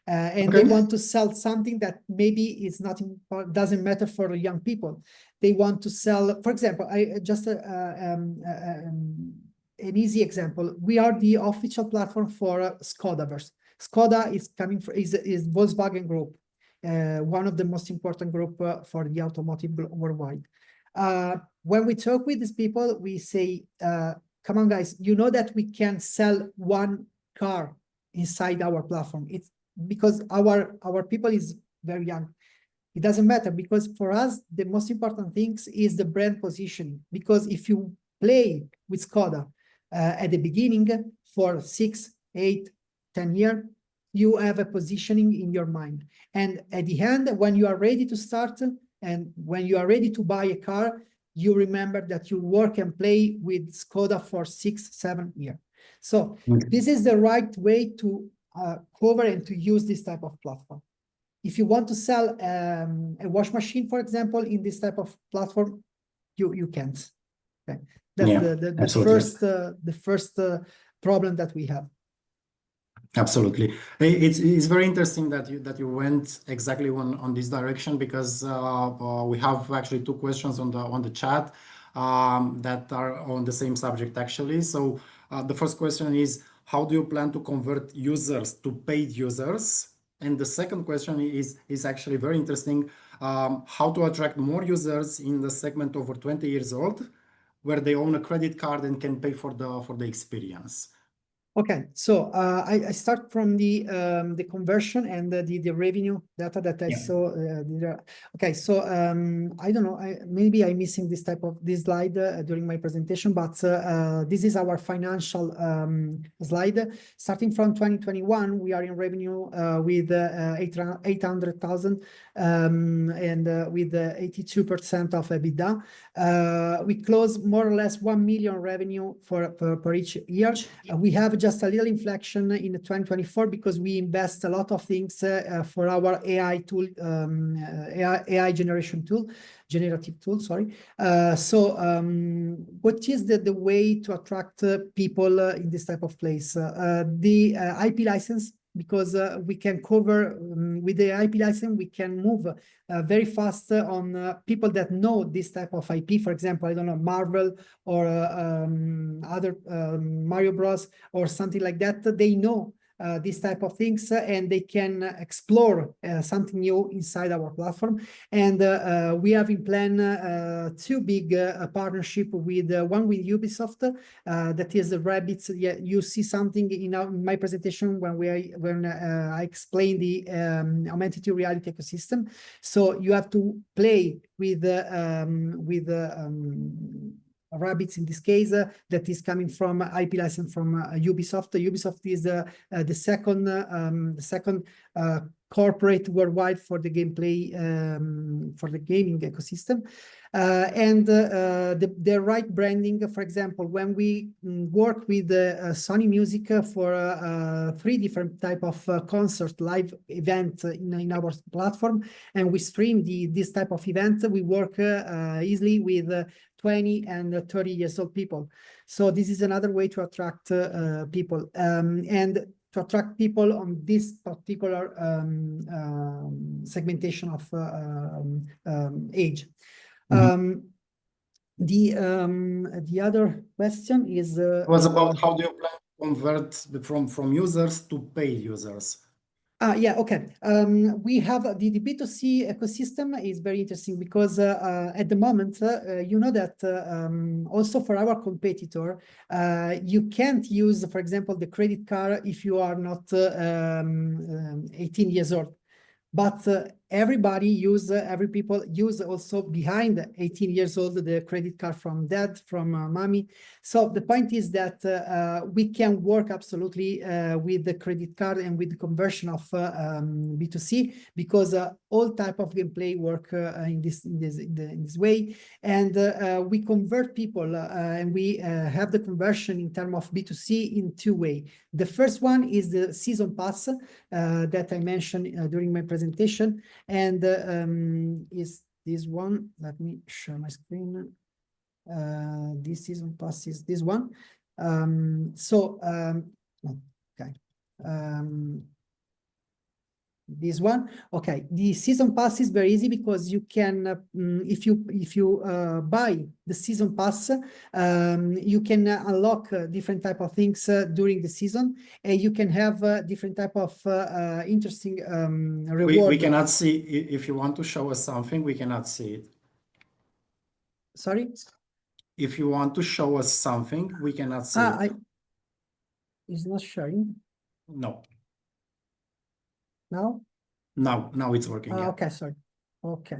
[SPEAKER 3] And they want to sell something that maybe is not doesn't matter for the young people. They want to sell, for example, an easy example. We are the official platform for Skodaverse. Skoda is coming from is Volkswagen Group, one of the most important group for the automotive worldwide. When we talk with these people, we say, "Come on, guys, you know that we can sell one car inside our platform. It's because our people is very young. It doesn't matter, because for us the most important things is the brand positioning. Because if you play with Skoda at the beginning for 6, 8, 10 years, you have a positioning in your mind. And at the end, when you are ready to start and when you are ready to buy a car, you remember that you work and play with Skoda for 6, 7 years. So this is the right way to cover and to use this type of platform. If you want to sell a wash machine, for example, in this type of platform, you can't. Okay. That's the first problem that we have.
[SPEAKER 1] Absolutely. It's very interesting that you went exactly on this direction, because we have actually 2 questions on the chat that are on the same subject actually. So the first question is, how do you plan to convert users to paid users? And the second question is actually very interesting. How to attract more users in the segment over 20 years old, where they own a credit card and can pay for the experience.
[SPEAKER 3] Okay, so I start from the conversion and the revenue data that I saw. Okay, so I don't know, maybe I'm missing this slide during my presentation, but this is our financial slide. Starting from 2021, we are in revenue with 800,000 and with 82% of EBITDA. We close more or less 1 million revenue per each year. We have just a little inflection in 2024 because we invest a lot of things for our AI tool, AI generative tool, sorry. What is the way to attract people in this type of place? The IP license, because we can cover with the IP license, we can move very fast on people that know this type of IP. For example, I don't know, Marvel or other Mario Bros or something like that. They know this type of things and they can explore something new inside our platform. And we have in plan 2 big partnership with one with Ubisoft, that is the rabbits. Yeah, you see something in my presentation when I explain the augmented reality ecosystem. So you have to play with rabbits in this case, that is coming from IP license from Ubisoft. Ubisoft is the second corporate worldwide for the gameplay, for the gaming ecosystem. And the right branding, for example, when we work with Sony Music for 3 different type of concert live event in our platform, and we stream this type of event, we work easily with 20 and 30 years old people. So this is another way to attract people, and to attract people on this particular segmentation of age. The other question is
[SPEAKER 1] was about how do you plan to convert from users to paid users?
[SPEAKER 3] Yeah, okay. We have the B2C ecosystem is very interesting because at the moment, you know that also for our competitor, you can't use, for example, the credit card if you are not 18 years old. But every people use also behind 18 years old the credit card from dad, from mommy. So the point is that we can work absolutely with the credit card and with the conversion of B2C, because all type of gameplay work in this way, and we convert people and we have the conversion in terms of B2C in two ways. The first one is the season pass that I mentioned during my presentation, and is this one. Let me share my screen. This season pass is this one. Okay. This one. Okay, the season pass is very easy because you can if you buy the season pass, you can unlock different type of things during the season, and you can have different type of interesting reward.
[SPEAKER 1] We cannot see. If you want to show us something, we cannot see it.
[SPEAKER 3] Sorry?
[SPEAKER 1] If you want to show us something, we cannot see it.
[SPEAKER 3] It's not showing.
[SPEAKER 1] No.
[SPEAKER 3] Now?
[SPEAKER 1] Now it's working. Yeah.
[SPEAKER 3] Okay, sorry. Okay.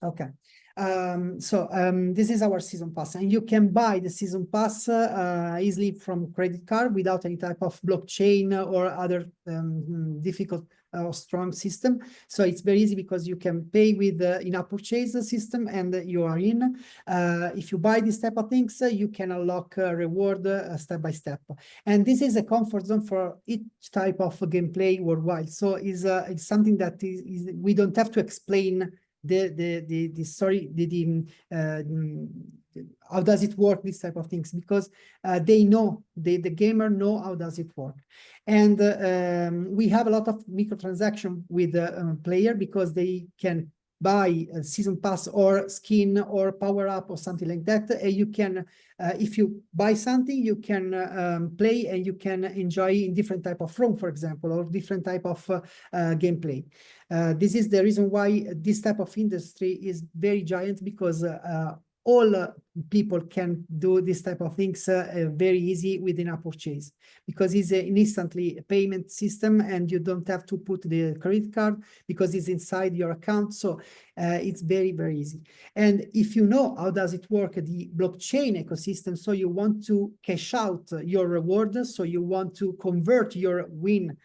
[SPEAKER 3] Okay. This is our season pass, and you can buy the season pass easily from credit card without any type of blockchain or other difficult or strong system. So it's very easy because you can pay with the in-app purchase system, and you are in. If you buy this type of things, you can unlock reward step by step. And this is a comfort zone for each type of gameplay worldwide. So it's something that is we don't have to explain the story, how does it work, this type of things, because they know, the gamer know how does it work. And we have a lot of microtransaction with the player, because they can buy a season pass or skin or power up or something like that. You can, if you buy something, you can play, and you can enjoy in different type of room, for example, or different type of gameplay. This is the reason why this type of industry is very giant, because all people can do this type of things very easy within a purchase, because it's an instantly payment system, and you don't have to put the credit card because it's inside your account. So it's very, very easy. And if you know how does it work, the blockchain ecosystem, so you want to cash out your reward, so you want to convert your win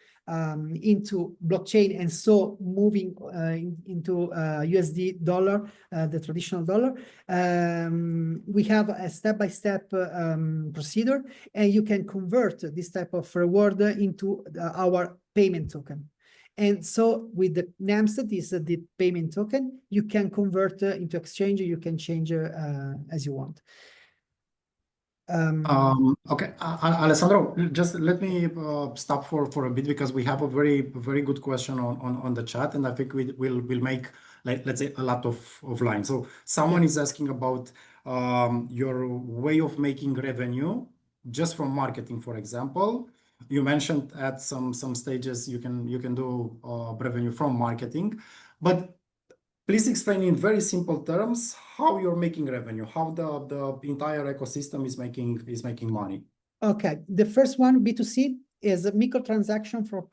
[SPEAKER 3] into blockchain, and so moving into USD dollar, the traditional dollar. We have a step-by-step procedure, and you can convert this type of reward into our payment token. And so with the Nemesis, is the payment token, you can convert into exchange. You can change as you want.
[SPEAKER 1] Okay, Alessandro, just let me stop for a bit, because we have a very good question on the chat, and I think we'll make, like, let's say, a lot of lines. So someone is asking about your way of making revenue just from marketing, for example. You mentioned at some stages you can do revenue from marketing, but please explain in very simple terms how you're making revenue, how the entire ecosystem is making money.
[SPEAKER 3] Okay, the first one, B2C, is a microtransaction from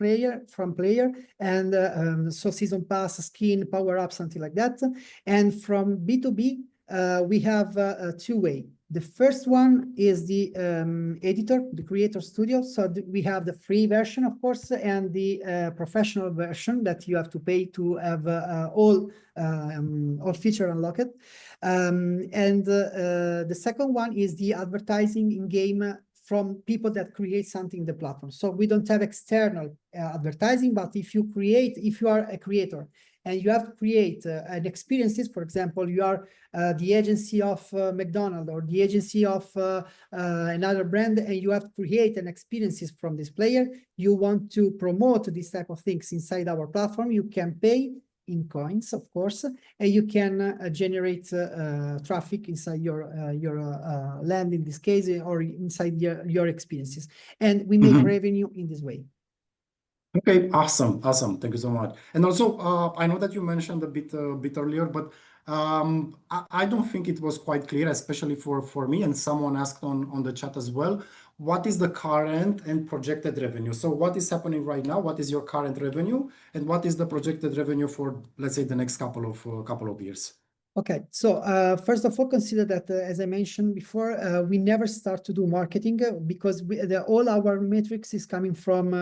[SPEAKER 3] player, and so season pass, skin, power up, something like that. And from B2B, we have two ways. The first one is the editor, the creator studio. So we have the free version, of course, and the professional version that you have to pay to have all feature unlocked. And the second one is the advertising in game from people that create something in the platform. So we don't have external advertising, but if you are a creator and you have to create an experiences, for example, you are the agency of McDonald's or the agency of another brand, and you have to create an experiences from this player, you want to promote this type of things inside our platform, you can pay in coins, of course, and you can generate traffic inside your land, in this case, or inside your experiences. And we make revenue in this way.
[SPEAKER 1] Okay, awesome. Thank you so much. And also, I know that you mentioned a bit earlier, but I don't think it was quite clear, especially for me, and someone asked on the chat as well. What is the current and projected revenue? So what is happening right now? What is your current revenue, and what is the projected revenue for, let's say, the next couple of years?
[SPEAKER 3] Okay, so first of all, consider that, as I mentioned before, we never start to do marketing because all our metrics is coming from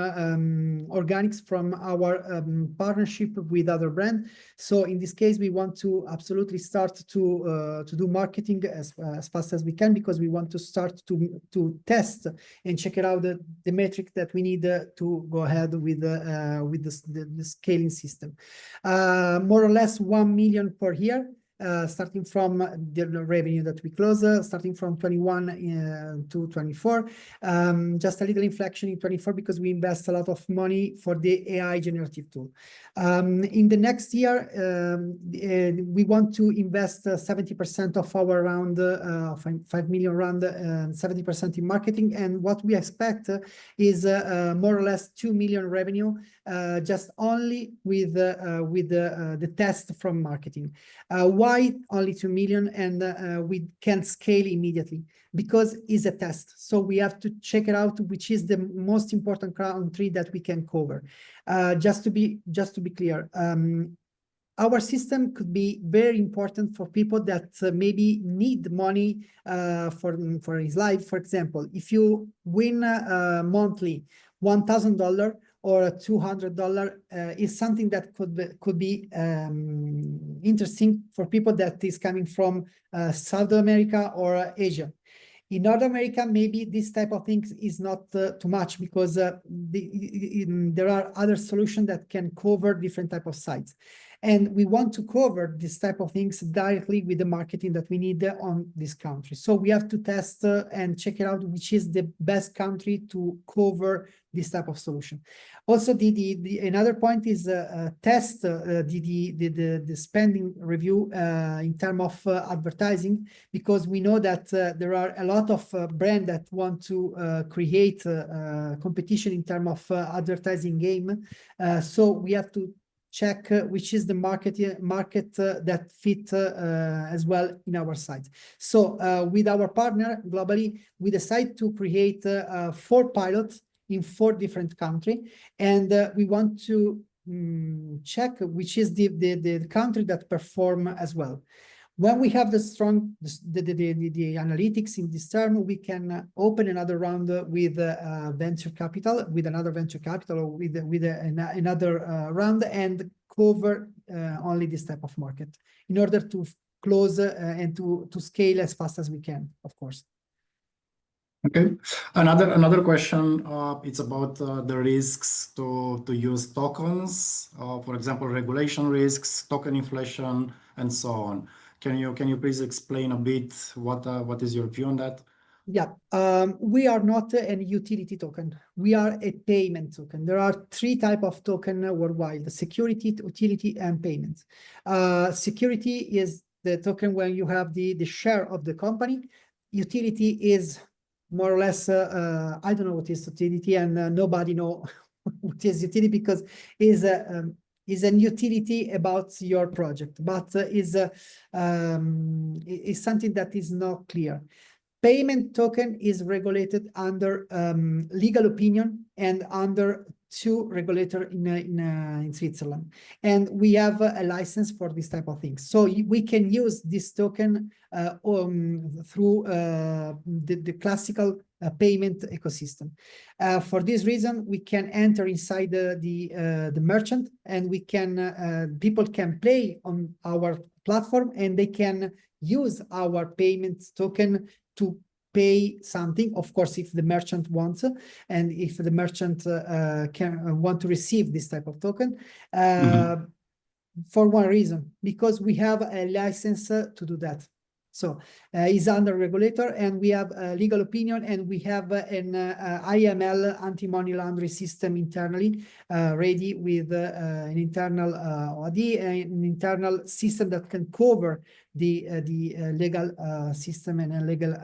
[SPEAKER 3] organics from our partnership with other brand. So in this case, we want to absolutely start to do marketing as fast as we can, because we want to start to test and check it out the metric that we need to go ahead with the scaling system. More or less 1 million per year. Starting from the revenue that we close, starting from 21 to 24. Just a little inflection in 24 because we invest a lot of money for the AI generative tool. In the next year, we want to invest 70% of our round, 5 million round, 70% in marketing. And what we expect is more or less 2 million revenue, just only with the test from marketing. Why only 2 million and we can scale immediately? Because it's a test. So we have to check it out, which is the most important country that we can cover. Just to be clear, our system could be very important for people that maybe need money for his life. For example, if you win monthly $1,000 or $200 is something that could be interesting for people that is coming from South America or Asia. In North America, maybe this type of things is not too much, because there are other solutions that can cover different type of sites. And we want to cover this type of things directly with the marketing that we need on this country. So we have to test and check it out, which is the best country to cover this type of solution. Also, another point is test the spending review in terms of advertising, because we know that there are a lot of brands that want to create competition in terms of advertising game. So we have to check which is the market that fit as well in our site. So with our partner globally, we decide to create 4 pilots in 4 different countries, and we want to check which is the country that perform as well. When we have the analytics in this term, we can open another round with venture capital, with another venture capital, or with another round, and cover only this type of market in order to close and to scale as fast as we can, of course.
[SPEAKER 1] Okay. Another question. It's about the risks to use tokens. For example, regulation risks, token inflation, and so on. Can you please explain a bit what is your view on that?
[SPEAKER 3] Yeah, we are not a utility token. We are a payment token. There are 3 types of token worldwide: security, utility, and payments. Security is the token when you have the share of the company. Utility is more or less, I don't know what is utility, and nobody know what is utility, because is an utility about your project, but is something that is not clear. Payment token is regulated under legal opinion and under 2 regulators in Switzerland, and we have a license for this type of things. So we can use this token through the classical payment ecosystem. For this reason, we can enter inside the merchant, and we can people can play on our platform, and they can use our payment token to pay something, of course, if the merchant wants, and if the merchant want to receive this type of token. For one reason, because we have a license to do that. So is under regulator, and we have a legal opinion, and we have an IML, anti-money laundering system internally, ready with an internal OD, an internal system that can cover the legal system and a legal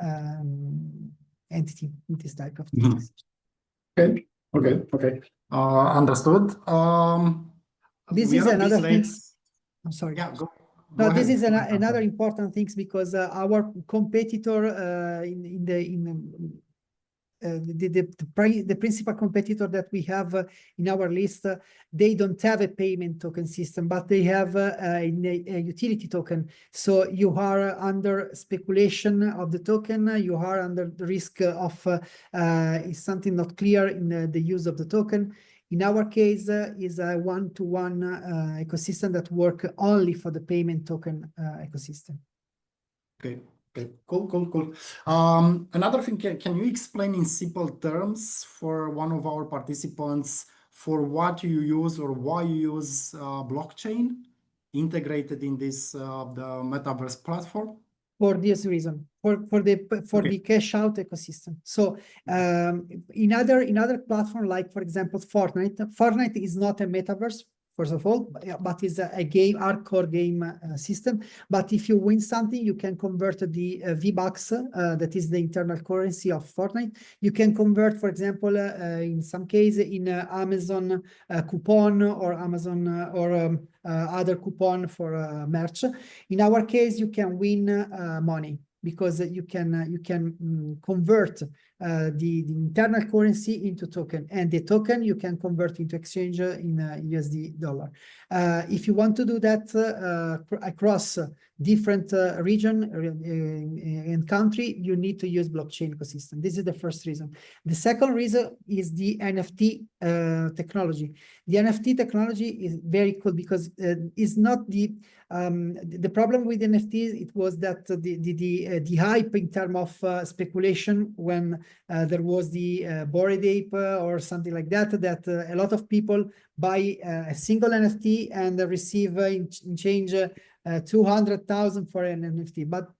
[SPEAKER 3] entity in this type of things.
[SPEAKER 1] Okay. Understood.
[SPEAKER 3] This
[SPEAKER 1] We
[SPEAKER 3] is
[SPEAKER 1] are a bit
[SPEAKER 3] another thing.
[SPEAKER 1] late.
[SPEAKER 3] I'm sorry.
[SPEAKER 1] Yeah, go
[SPEAKER 3] No, this
[SPEAKER 1] ahead.
[SPEAKER 3] is
[SPEAKER 1] Go ahead,
[SPEAKER 3] another
[SPEAKER 1] Alessandro.
[SPEAKER 3] important thing because our competitor the principal competitor that we have in our list, they don't have a payment token system, but they have a utility token. So you are under speculation of the token. You are under the risk of is something not clear in the use of the token. In our case, is a one-to-one ecosystem that work only for the payment token ecosystem.
[SPEAKER 1] Okay. Okay, cool. Another thing, can you explain in simple terms for one of our participants for what you use or why you use blockchain integrated in this the metaverse platform?
[SPEAKER 3] For this reason, for the cash out ecosystem. So in other platform, like for example Fortnite is not a metaverse, first of all, but is a game, hardcore game system. But if you win something, you can convert the V-Bucks, that is the internal currency of Fortnite. You can convert, for example, in some case, in Amazon coupon or Amazon or other coupon for merch. In our case, you can win money because you can convert the internal currency into token, and the token you can convert into exchange in USD dollar. If you want to do that across different region and country, you need to use blockchain ecosystem. This is the first reason. The second reason is the NFT technology. The NFT technology is very cool because it's not the problem with NFTs. It was that the hype in terms of speculation when there was the Bored Ape or something like that, a lot of people buy a single NFT and receive in change 200,000 for an NFT, but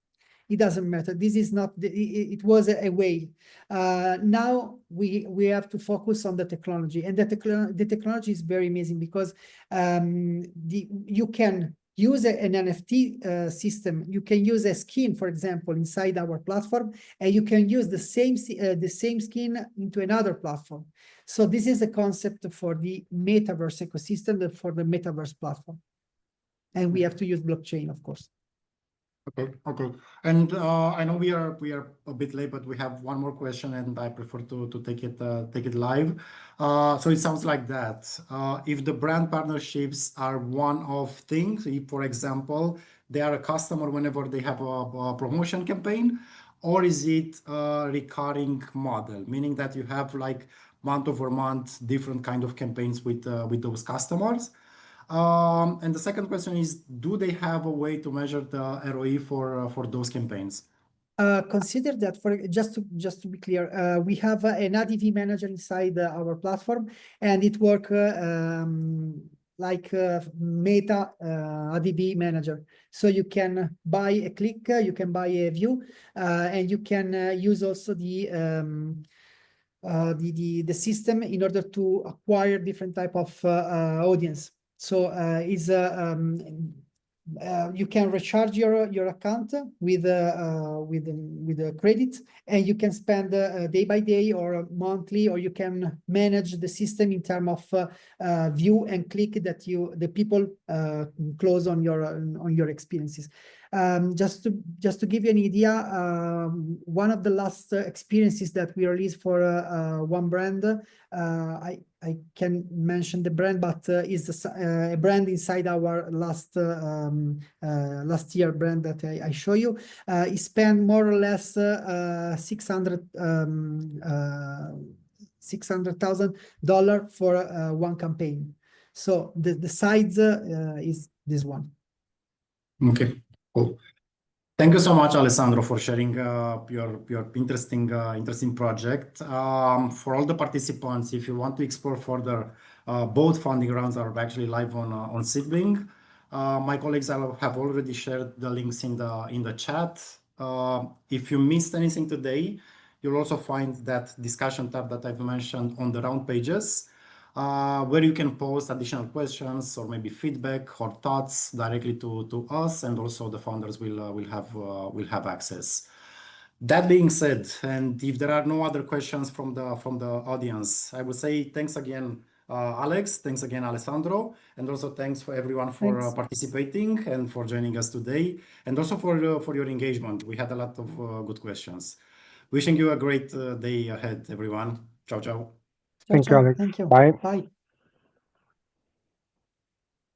[SPEAKER 3] it doesn't matter. This is not it was a way. Now we have to focus on the technology, and the technology is very amazing because you can use an NFT system. You can use a skin, for example, inside our platform, and you can use the same skin into another platform. So this is the concept for the metaverse ecosystem, for the metaverse platform. And we have to use blockchain, of course.
[SPEAKER 1] Okay. And I know we are a bit late, but we have one more question, and I prefer to take it live. So it sounds like that. If the brand partnerships are one of things, if, for example, they are a customer whenever they have a promotion campaign, or is it a recurring model, meaning that you have like month over month different kind of campaigns with those customers? And the second question is, do they have a way to measure the ROI for those campaigns?
[SPEAKER 3] Consider that just to be clear, we have an ADV manager inside our platform, and it works like Meta ADV manager. So you can buy a click, you can buy a view, and you can use also the system in order to acquire different type of audience. So you can recharge your account with a credit, and you can spend day by day or monthly, or you can manage the system in terms of view and click that the people close on your experiences. Just to give you an idea, one of the last experiences that we released for one brand, I can mention the brand, but is a brand inside our last year brand that I show you. It spent more or less $600,000 for one campaign. So the size is this one.
[SPEAKER 1] Okay, cool. Thank you so much, Alessandro, for sharing your interesting project. For all the participants, if you want to explore further, both funding rounds are actually live on Seedlink. My colleagues have already shared the links in the chat. If you missed anything today, you'll also find that discussion tab that I've mentioned on the round pages, where you can post additional questions or maybe feedback or thoughts directly to us, and also the founders will have access. That being said, and if there are no other questions from the audience, I would say thanks again, Alex. Thanks again, Alessandro. And also thanks for everyone for participating and for joining us today. And also for your engagement. We had a lot of good questions. Wishing you a great day ahead, everyone. Ciao, ciao.
[SPEAKER 2] Thank you, Alex.
[SPEAKER 3] Thank you.
[SPEAKER 2] Bye.
[SPEAKER 3] Bye.